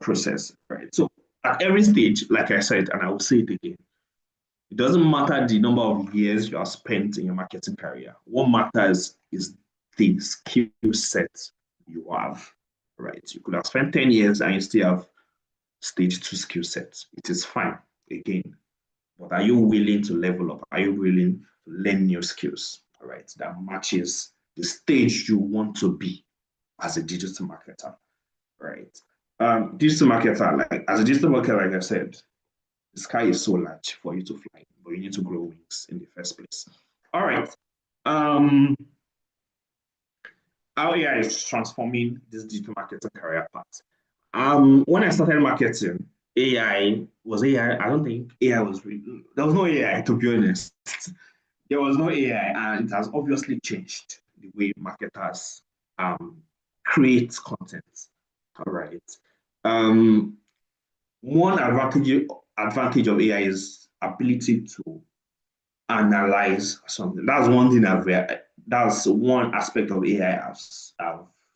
process, right? So at every stage, like I said, and I will say it again, it doesn't matter the number of years you have spent in your marketing career. What matters is the skill set you have, right? You could have spent 10 years and you still have stage 2 skill sets. It is fine, again. But are you willing to level up? Are you willing to learn new skills, all right, that matches the stage you want to be as a digital marketer, right? Digital marketer, as a digital marketer, like I said, the sky is so large for you to fly, but you need to grow wings in the first place. All right. How AI is transforming this digital marketing career path. When I started marketing, AI. I don't think AI was really, there was no AI, to be honest. There was no AI, and it has obviously changed the way marketers create content. All right. One advantage of AI is ability to analyze something. That's one thing that's one aspect of AI I've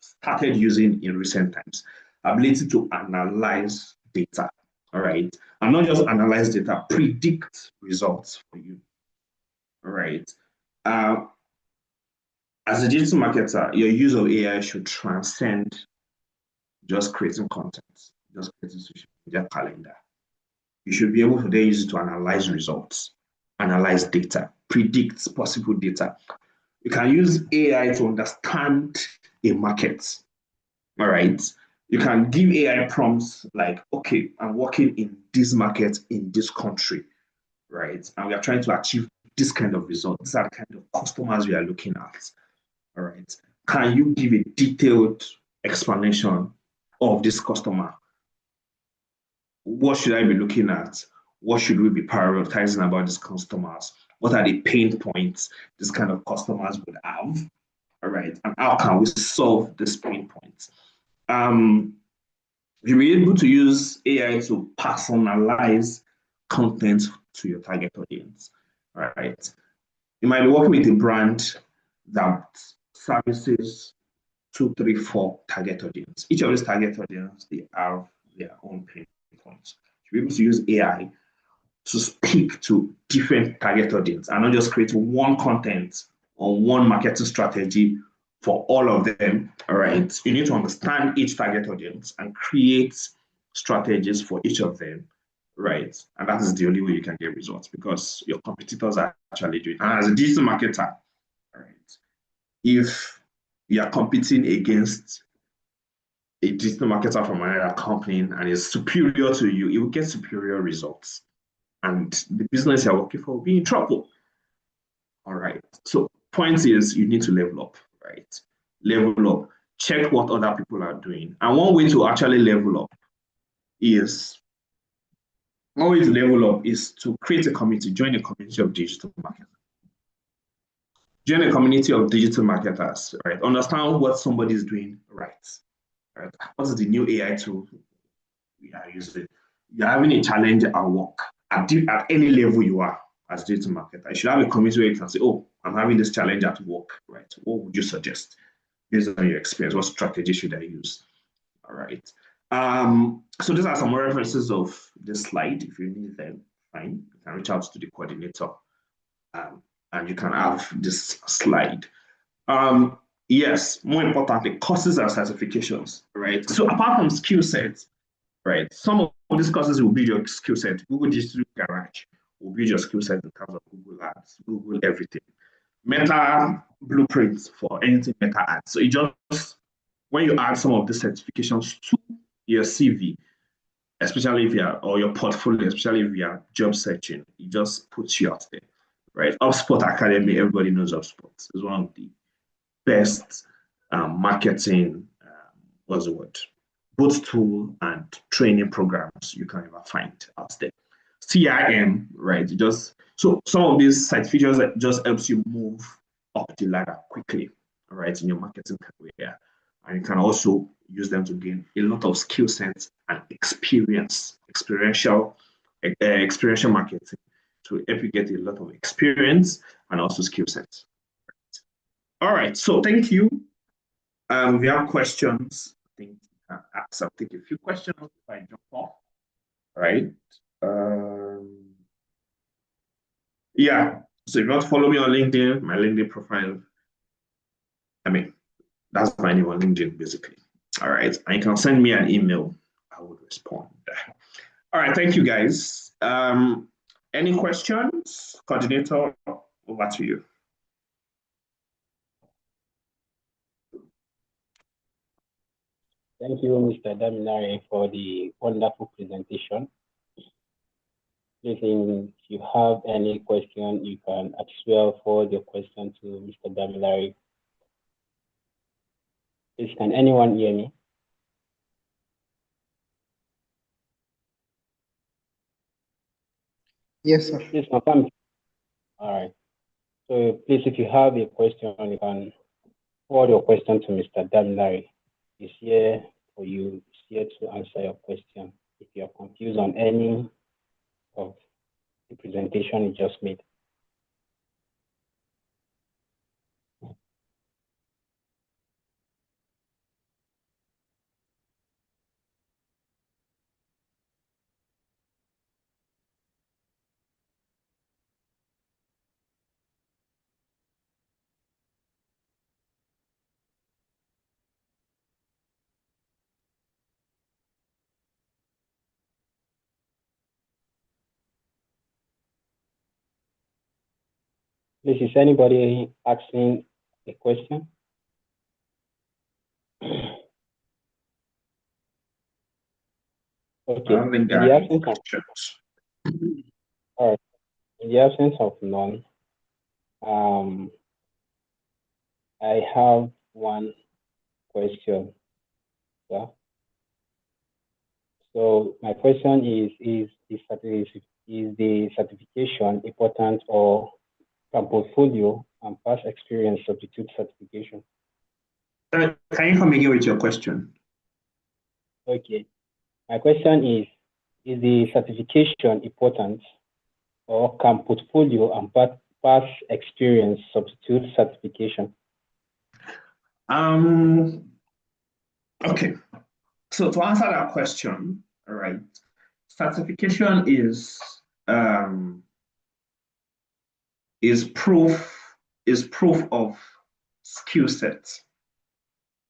started using in recent times. Ability to analyze data. All right. And not just analyze data, predict results for you. All right. As a digital marketer, your use of AI should transcend just creating content, just creating social media calendar. You should be able to then use it to analyze results, analyze data, predict possible data. You can use AI to understand a market. All right. You can give AI prompts like, okay, I'm working in this market in this country, right? And we are trying to achieve this kind of result. These are the kind of customers we are looking at. All right. Can you give a detailed explanation of this customer? What should I be looking at? What should we be prioritizing about these customers? What are the pain points this kind of customers would have? All right. And how can we solve these pain points? You'll be able to use AI to personalize content to your target audience. All right. You might be working with a brand that services 2, 3, 4 target audience. Each of these target audience, they have their own pain points. You'll be able to use AI to speak to different target audience and not just create one content or one marketing strategy for all of them. All right. You need to understand each target audience and create strategies for each of them. Right. And that is the only way you can get results because your competitors are actually doing it. And as a digital marketer, all right, if you are competing against a digital marketer from another company and is superior to you, you will get superior results. And the business you're working for will be in trouble. All right. So point is you need to level up, right? Level up. Check what other people are doing. And one way to actually level up is to create a community, join a community of digital marketers. Join a community of digital marketers, right? Understand what somebody is doing right. Right? What is the new AI tool we are using? you're having a challenge at work, at any level you are as a digital marketer, you should have a community where you can say, oh, I'm having this challenge at work, right? What would you suggest based on your experience? What strategy should I use? All right. So these are some references of this slide. If you need them, fine. You can reach out to the coordinator, and you can have this slide. Yes, more importantly, courses and certifications, right? So apart from skill sets, right, some of these courses will build your skill set. Google Digital Garage will build your skill set in terms of Google Ads, Google everything. Meta blueprints for anything Meta Ads. So it just, when you add some of the certifications to your CV, especially if you're, or your portfolio, especially if you're job searching, it just puts you out there, right? HubSpot Academy, everybody knows HubSpot. It's one of the best marketing, what's the word? Both tool and training programs you can ever find out there. CRM, right? Just so some of these certifications that just helps you move up the ladder quickly, right, in your marketing career. And you can also use them to gain a lot of skill sets and experiential marketing to help you get a lot of experience and also skill sets. All right, so thank you. If you have questions, I think I'll take a few questions if I jump off. All right. Yeah, so if you want to follow me on LinkedIn, my LinkedIn profile, I mean, that's my name on LinkedIn, basically. All right, and you can send me an email. I would respond. All right, thank you, guys. Any questions? Coordinator, over to you. Thank you, Mr. Damilare, for the wonderful presentation. If you have any question, you can as well forward your question to Mr. Damilare. Please, can anyone hear me? Yes, sir. Please confirm. All right. So please, if you have a question, you can forward your question to Mr. Damilare. He's here for you. He's here to answer your question. If you are confused on any of the presentation you just made. Please, is anybody asking a question? Okay. In the absence of none, I have one question. Yeah. So my question is the certification important, or can portfolio and past experience substitute certification? Can you come again with your question? Okay. My question is the certification important, or can portfolio and past experience substitute certification? Okay. So to answer that question, all right, certification is proof of skill set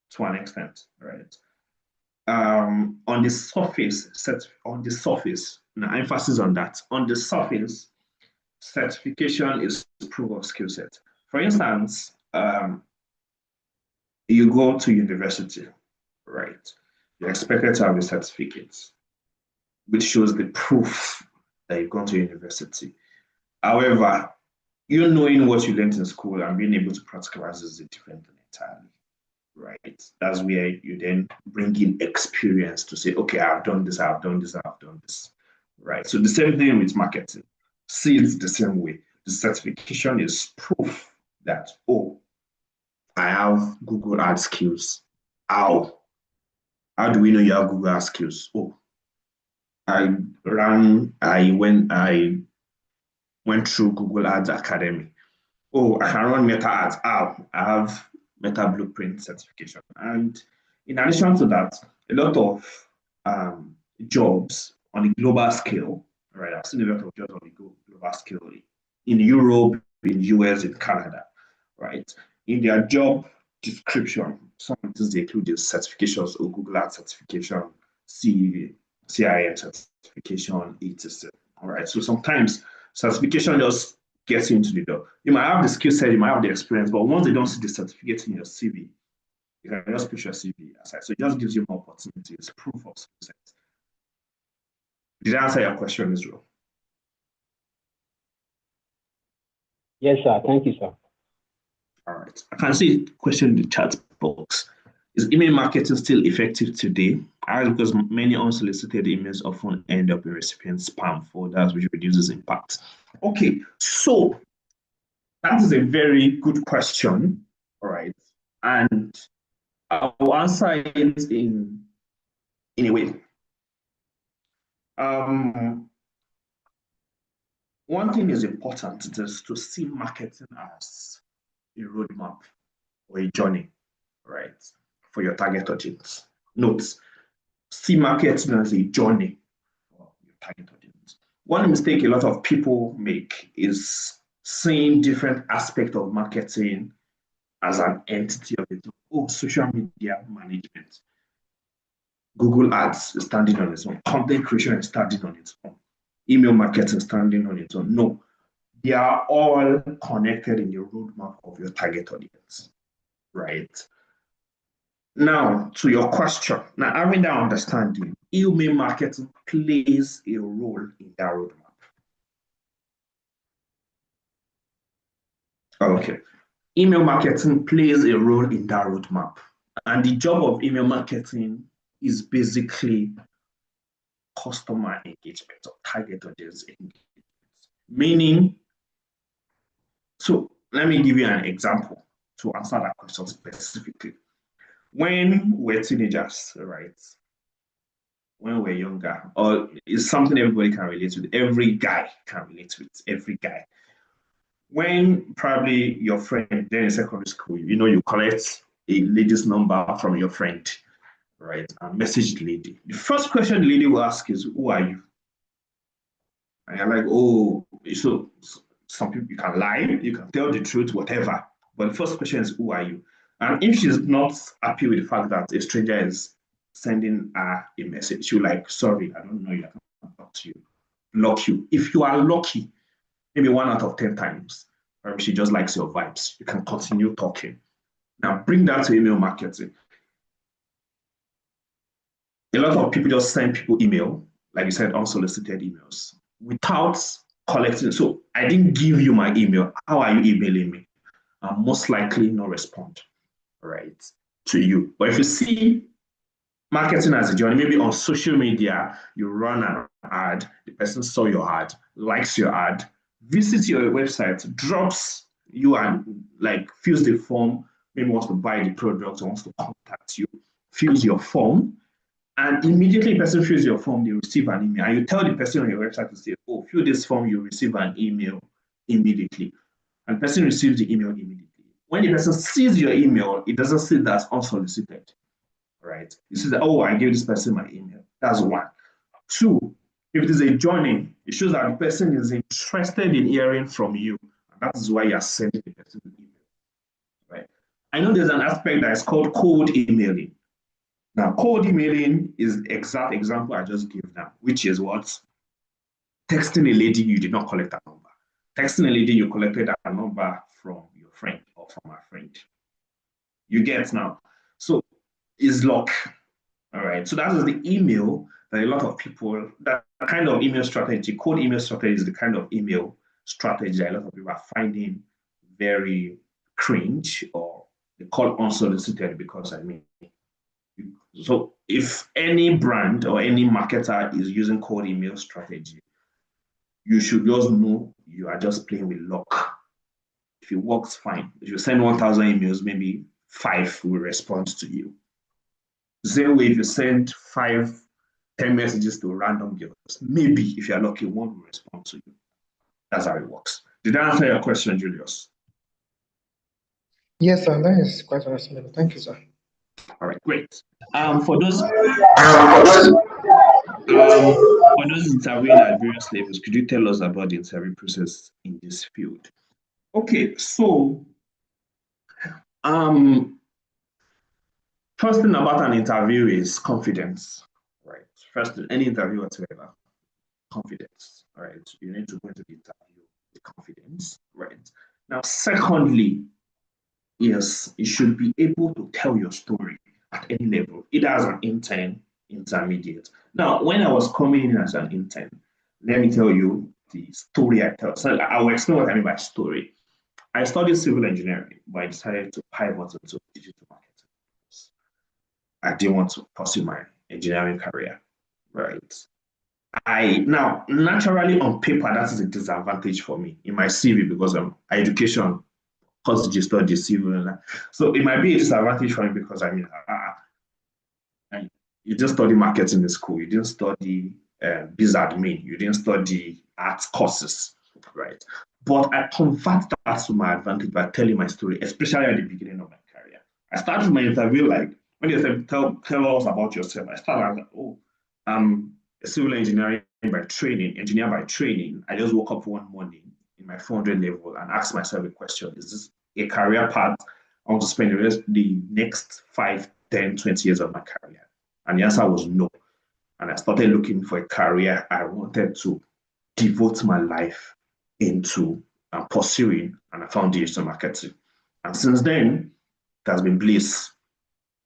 to an extent, right? On the surface, now emphasis on that. On the surface, certification is proof of skill set. For instance, you go to university, right? You're expected to have a certificate, which shows the proof that you've gone to university. However, you knowing what you learned in school and being able to practicalize is a different thing entirely, right? That's where you then bring in experience to say, okay, I've done this, I've done this, I've done this, right? So the same thing with marketing. See it the same way. The certification is proof that, oh, I have Google Ads skills. How do we know you have Google Ads skills? Oh, I went through Google Ads Academy. Oh, I can run Meta Ads. I have Meta Blueprint certification. And in addition to that, a lot of jobs on a global scale, right? I've seen a lot of jobs on a global scale in Europe, in US, in Canada, right? In their job description, some of these they include the certifications or Google Ads certification, CIM certification, etc. All right. So sometimes certification just gets you into the door. You might have the skill set, you might have the experience, but once they don't see the certificate in your CV, you can just push your CV aside. So it just gives you more opportunities, proof of skill set. Did I answer your question, Israel? Yes, sir. Thank you, sir. All right. I can see a question in the chat box. Is email marketing still effective today? Because many unsolicited emails often end up in recipient spam folders, which reduces impact. Okay, so that is a very good question. All right. And I'll answer it in a way. One thing is important is to see marketing as a roadmap or a journey, right, for your target audience. Note, see marketing as a journey for your target audience. One mistake a lot of people make is seeing different aspects of marketing as an entity of it. Oh, social media management. Google Ads is standing on its own. Content creation is standing on its own. Email marketing is standing on its own. No, they are all connected in the roadmap of your target audience, right? Now, to your question, now having that understanding, email marketing plays a role in that roadmap. Okay. Email marketing plays a role in that roadmap. And the job of email marketing is basically customer engagement or target audience engagement. Meaning, so let me give you an example to answer that question specifically. When we're teenagers, right? When we're younger, or it's something everybody can relate with, every guy can relate with, every guy. When probably your friend, then in secondary school, you collect a lady's number from your friend, right? And message the lady. The first question the lady will ask is, who are you? And you're like, oh, so some people, you can lie, you can tell the truth, whatever. But the first question is, who are you? And if she's not happy with the fact that a stranger is sending her a message, she'll like, sorry, I don't know you, I can't talk to you. Block you. If you are lucky, maybe 1 out of 10 times, or she just likes your vibes, you can continue talking. Now bring that to email marketing. A lot of people just send people email, like you said, unsolicited emails, without collecting. So I didn't give you my email. How are you emailing me? I'm most likely not respond, right, to you. But if you see marketing as a journey, maybe on social media, you run an ad, the person saw your ad, likes your ad, visits your website, drops you and like fills the form, maybe wants to buy the product or wants to contact you, fills your form, and immediately the person fills your form, they receive an email. And you tell the person on your website to say, oh, fill this form, you receive an email immediately. And the person receives the email immediately. When the person sees your email, it doesn't say that's unsolicited, right? It says, oh, I gave this person my email. That's one. Two, if it is a journey, it shows that the person is interested in hearing from you. And that is why you are sending the person an email, right? I know there's an aspect that is called cold emailing. Now, cold emailing is the exact example I just gave now, which is what? Texting a lady you did not collect a number. Texting a lady you collected a number from your friend or from a friend. You get now. So it's luck. All right. So that is the email that a lot of people, that kind of email strategy, cold email strategy is the kind of email strategy that a lot of people are finding very cringe, or they call unsolicited, because so if any brand or any marketer is using cold email strategy, you should just know you are just playing with luck. If it works, fine. If you send 1,000 emails, maybe 5 will respond to you. The same way, if you send 5 10 messages to random girls. Maybe if you're lucky, one will respond to you. That's how it works. Did I answer your question, Julius? Yes, sir. That is quite understandable. Thank you, sir. All right, great. For those interviewing at various levels, could you tell us about the interview process in this field? Okay, so first thing about an interview is confidence, right? First, any interview whatsoever, confidence, right? You need to go into the interview with confidence, right? Now, secondly, yes, you should be able to tell your story at any level, either as an intern, intermediate. Now, when I was coming in as an intern, let me tell you the story I tell. So I will explain what I mean by story. I studied civil engineering, but I decided to pivot into digital marketing. I didn't want to pursue my engineering career, right? Now naturally on paper that is a disadvantage for me in my CV because education, because you study civil, so it might be a disadvantage for me because you didn't study marketing in school, you didn't study biz admin, you didn't study arts courses, right? But I convert that to my advantage by telling my story, especially at the beginning of my career. I started my interview like when they said tell us about yourself. I started like, oh, I'm a civil engineer by training. I just woke up one morning in my 400 level and asked myself a question: is this a career path I want to spend the next 5, 10, 20 years of my career? And the answer was no. And I started looking for a career I wanted to devote my life into pursuing, and I found digital marketing. And since then, it has been bliss.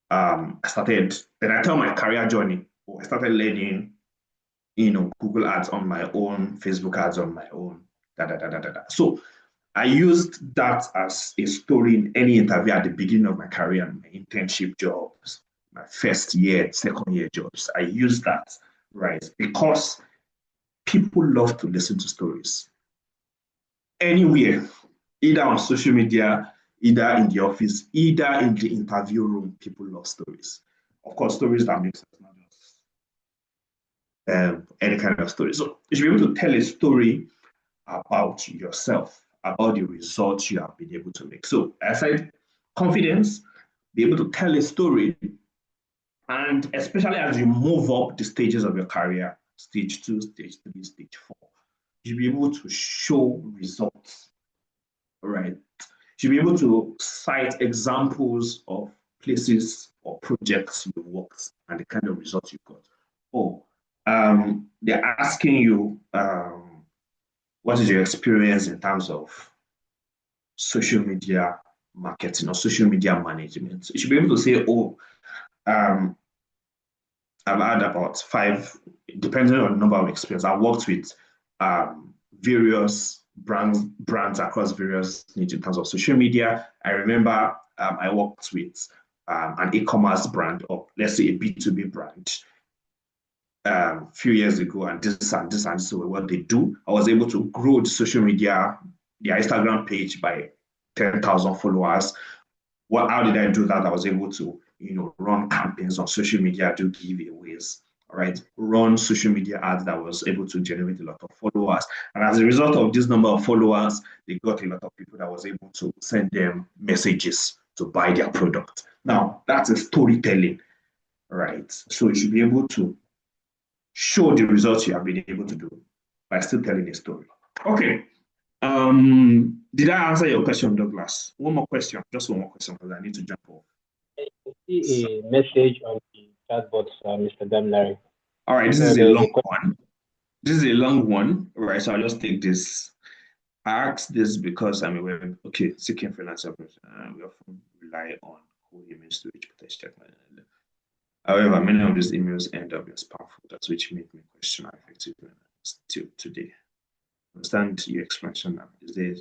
Then I tell my career journey. I started learning, Google ads on my own, Facebook ads on my own, So I used that as a story in any interview at the beginning of my career, my internship jobs, my first year, second year jobs. I used that, right? Because people love to listen to stories. Anywhere, either on social media, either in the office, either in the interview room, people love stories. Of course, stories that make sense, not just any kind of story. So you should be able to tell a story about yourself, about the results you have been able to make. So I said confidence, be able to tell a story, and especially as you move up the stages of your career, stage 2, stage 3, stage 4, you'll be able to show results, right? You'll be able to cite examples of places or projects you worked and the kind of results you got. Oh, they're asking you, what is your experience in terms of social media marketing or social media management? So you should be able to say, oh, I've had about 5, depending on the number of experience. I worked with various brands across various niches in terms of social media. I remember I worked with an e-commerce brand, or let's say a B2B brand, a few years ago, and this and this and this were what they do. I was able to grow the social media, the Instagram page by 10,000 followers. How did I do that? I was able to, run campaigns on social media, do giveaways, right? Run social media ads that was able to generate a lot of followers. And as a result of this number of followers, they got a lot of people that was able to send them messages to buy their product. Now, that's a storytelling, right? So you should be able to show the results you have been able to do by still telling a story. Okay. Did I answer your question, Douglas? One more question, just one more question, because I need to jump off. I see a message on the chat box, Mr. Damilare. All right, this is a long one. This is a long one, right? So I'll just take this. I asked this because I'm aware, okay, seeking financial we often rely on cold emails to reach potential clients. However, many of these emails end up in spam folders, which make me question our effectiveness still today. Understand your explanation now. Is there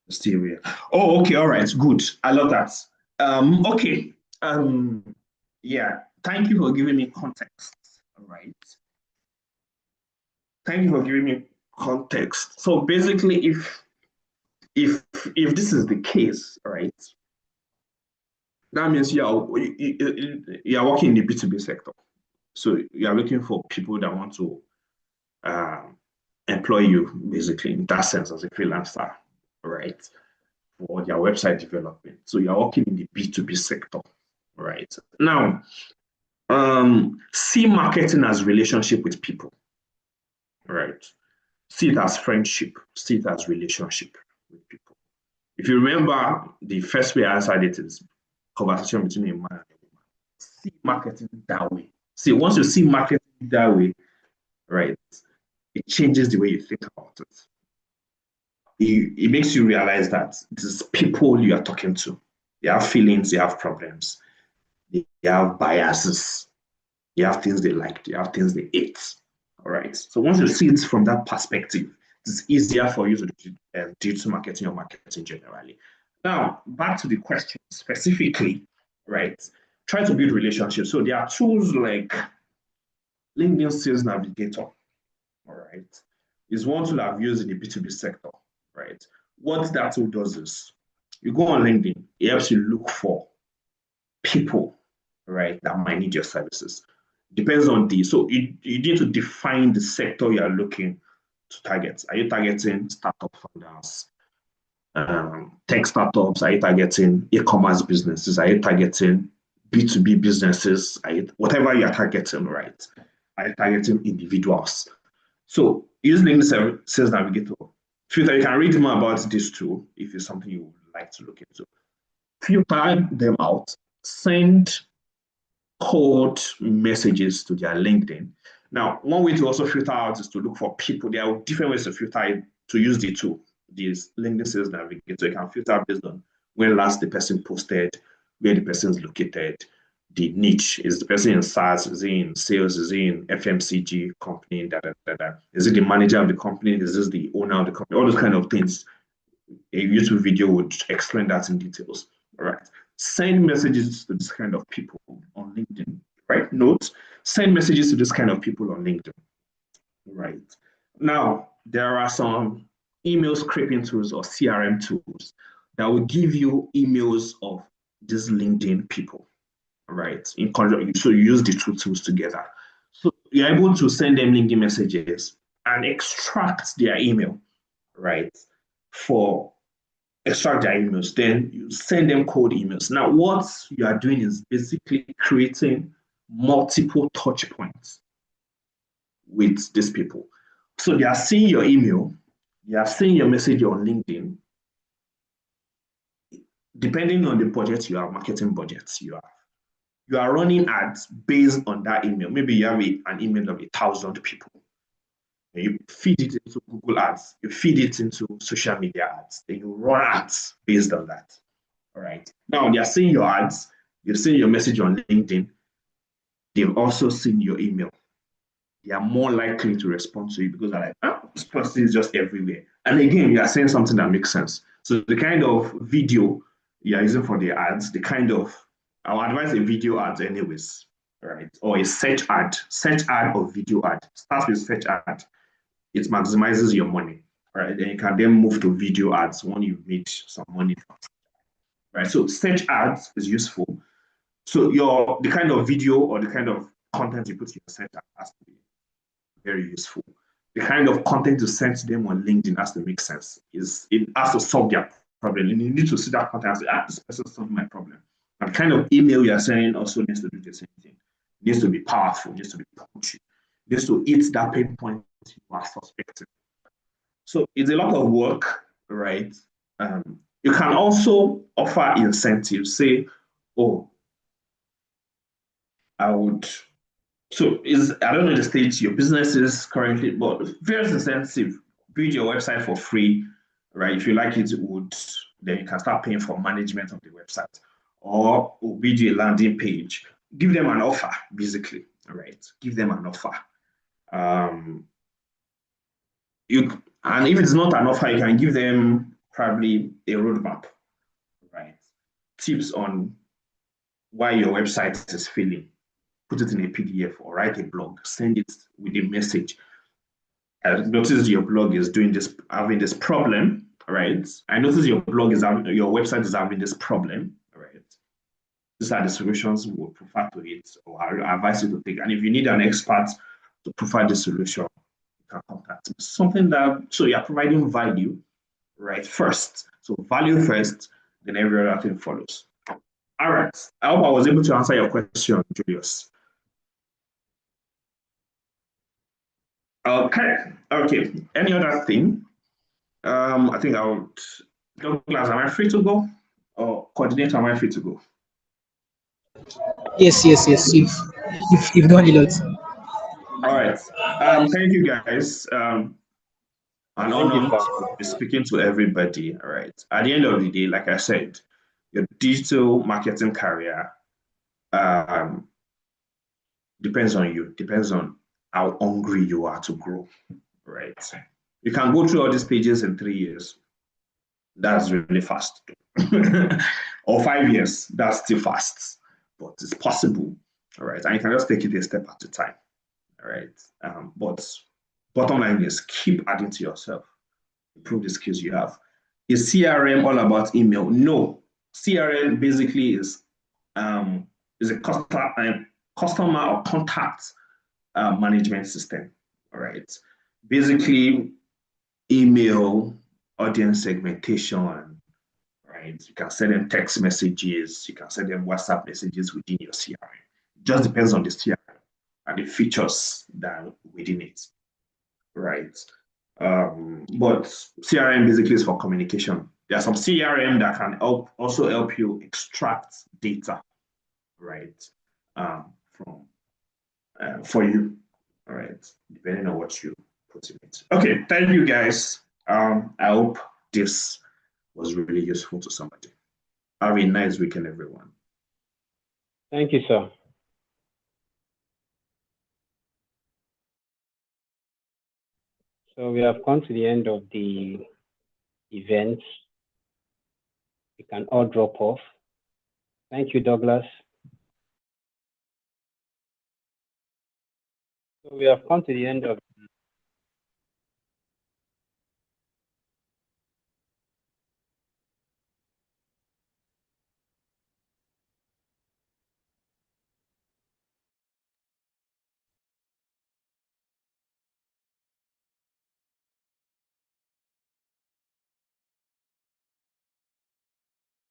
still here? Oh, okay, all right, good. I love that. Okay. Yeah, thank you for giving me context. All right. Thank you for giving me context. So basically, if this is the case, right, that means you're working in the B2B sector. So you are looking for people that want to employ you, basically, in that sense, as a freelancer, right? For their website development. So you're working in the B2B sector, right? Now, see marketing as relationship with people, right? See it as friendship, see it as relationship with people. If you remember, the first way I answered it is conversation between a man and a woman. See marketing that way. See, once you see marketing that way, right, it changes the way you think about it. It makes you realize that these people you are talking to, they have feelings, they have problems, they have biases, they have things they like, they have things they hate. All right. So once you see it from that perspective, it's easier for you to do digital marketing or marketing generally. Now, back to the question specifically, right? Try to build relationships. So there are tools like LinkedIn Sales Navigator, all right? Is one tool I've used in the B2B sector, right? What that tool does is you go on LinkedIn, it helps you look for people, right, that might need your services. Depends on so you need to define the sector you are looking to target. Are you targeting startup founders, tech startups? Are you targeting e-commerce businesses? Are you targeting B2B businesses? Whatever you are targeting, right? Are you targeting individuals? So use LinkedIn Sales Navigator. Filter, you can read more about this tool if it's something you would like to look into. Filter them out, send cold messages to their LinkedIn. Now, one way to also filter out is to look for people. There are different ways to filter to use the tool, this LinkedIn Sales Navigator. You can filter based on when last the person posted, where the person is located, the niche. Is the person in SaaS? Is he in sales? Is he in FMCG company? Is it the manager of the company? Is this the owner of the company? All those kind of things. A YouTube video would explain that in details. All right. Send messages to this kind of people on LinkedIn. Right. Note, send messages to this kind of people on LinkedIn. Right. Now, there are some email scraping tools or CRM tools that will give you emails of these LinkedIn people. Right. In conjunction, so you use the two tools together. So you're able to send them LinkedIn messages and extract their email, right? Extract their emails, then you send them cold emails. Now, what you are doing is basically creating multiple touch points with these people. So they are seeing your email, they are seeing your message on LinkedIn. Depending on the budget you have, marketing budgets you are running ads based on that email. Maybe you have an email of 1,000 people. And you feed it into Google Ads, you feed it into social media ads, then you run ads based on that. All right. Now they are seeing your ads, they've seen your message on LinkedIn, they've also seen your email. They are more likely to respond to you because they're like, oh, this person is just everywhere. And again, you are saying something that makes sense. So the kind of video you are using for the ads, I'll advise a video ads anyways, right? Or a search ad or video ad. Start with search ad. It maximizes your money, right? And you can then move to video ads when you made some money from it, right? So search ads is useful. So the kind of video or the kind of content you put in your search ad has to be very useful. The kind of content you send to them on LinkedIn has to make sense. It has to solve their problem. And you need to see that content and say, this person solved my problem. And the kind of email you're sending also needs to do the same thing. It needs to be powerful, it needs to be punchy. It needs to hit that pain point you are suspecting. So it's a lot of work, right? You can also offer incentives. Say, oh, I don't know the stage your business is currently, but various incentive. Build your website for free, right? If you like it, then you can start paying for management of the website, or build you a landing page. Give them an offer, basically, right? Give them an offer. And if it's not an offer, you can give them probably a roadmap, right? Tips on why your website is failing. Put it in a PDF or write a blog. Send it with a message. I noticed your blog is having this problem, right? I noticed your website is having this problem, right? these are the solutions we would prefer to it, or I advise you to take. And if you need an expert to provide the solution, you can contact me. Something that, so you're providing value, right, first. So value first, then every other thing follows. All right. I hope I was able to answer your question, Julius. Okay. Okay. Any other thing? I think I would. Douglas, am I free to go? Or coordinator, am I free to go? Yes, yes, yes. You've done a lot. All right. Thank you, guys. An Thank you, honor sir. to be speaking to everybody. All right. At the end of the day, like I said, your digital marketing career depends on you, depends on how hungry you are to grow. Right. You can go through all these pages in 3 years. That's really fast. Or 5 years, that's still fast, but it's possible. All right. And you can just take it a step at a time. All right. But bottom line is keep adding to yourself, improve the skills you have. Is CRM all about email? No. CRM basically is a customer or contact management system. All right. Basically, email, audience segmentation, right? You can send them text messages, you can send them WhatsApp messages within your CRM. It just depends on the CRM and the features that are within it, right? But CRM basically is for communication. There are some CRM that can also help you extract data, right? From for you, all right, depending on what you put in it. Okay, thank you guys. I hope this was really useful to somebody. Have a nice weekend, everyone. Thank you, sir. So we have come to the end of the event. You can all drop off. Thank you, Douglas. So we have come to the end of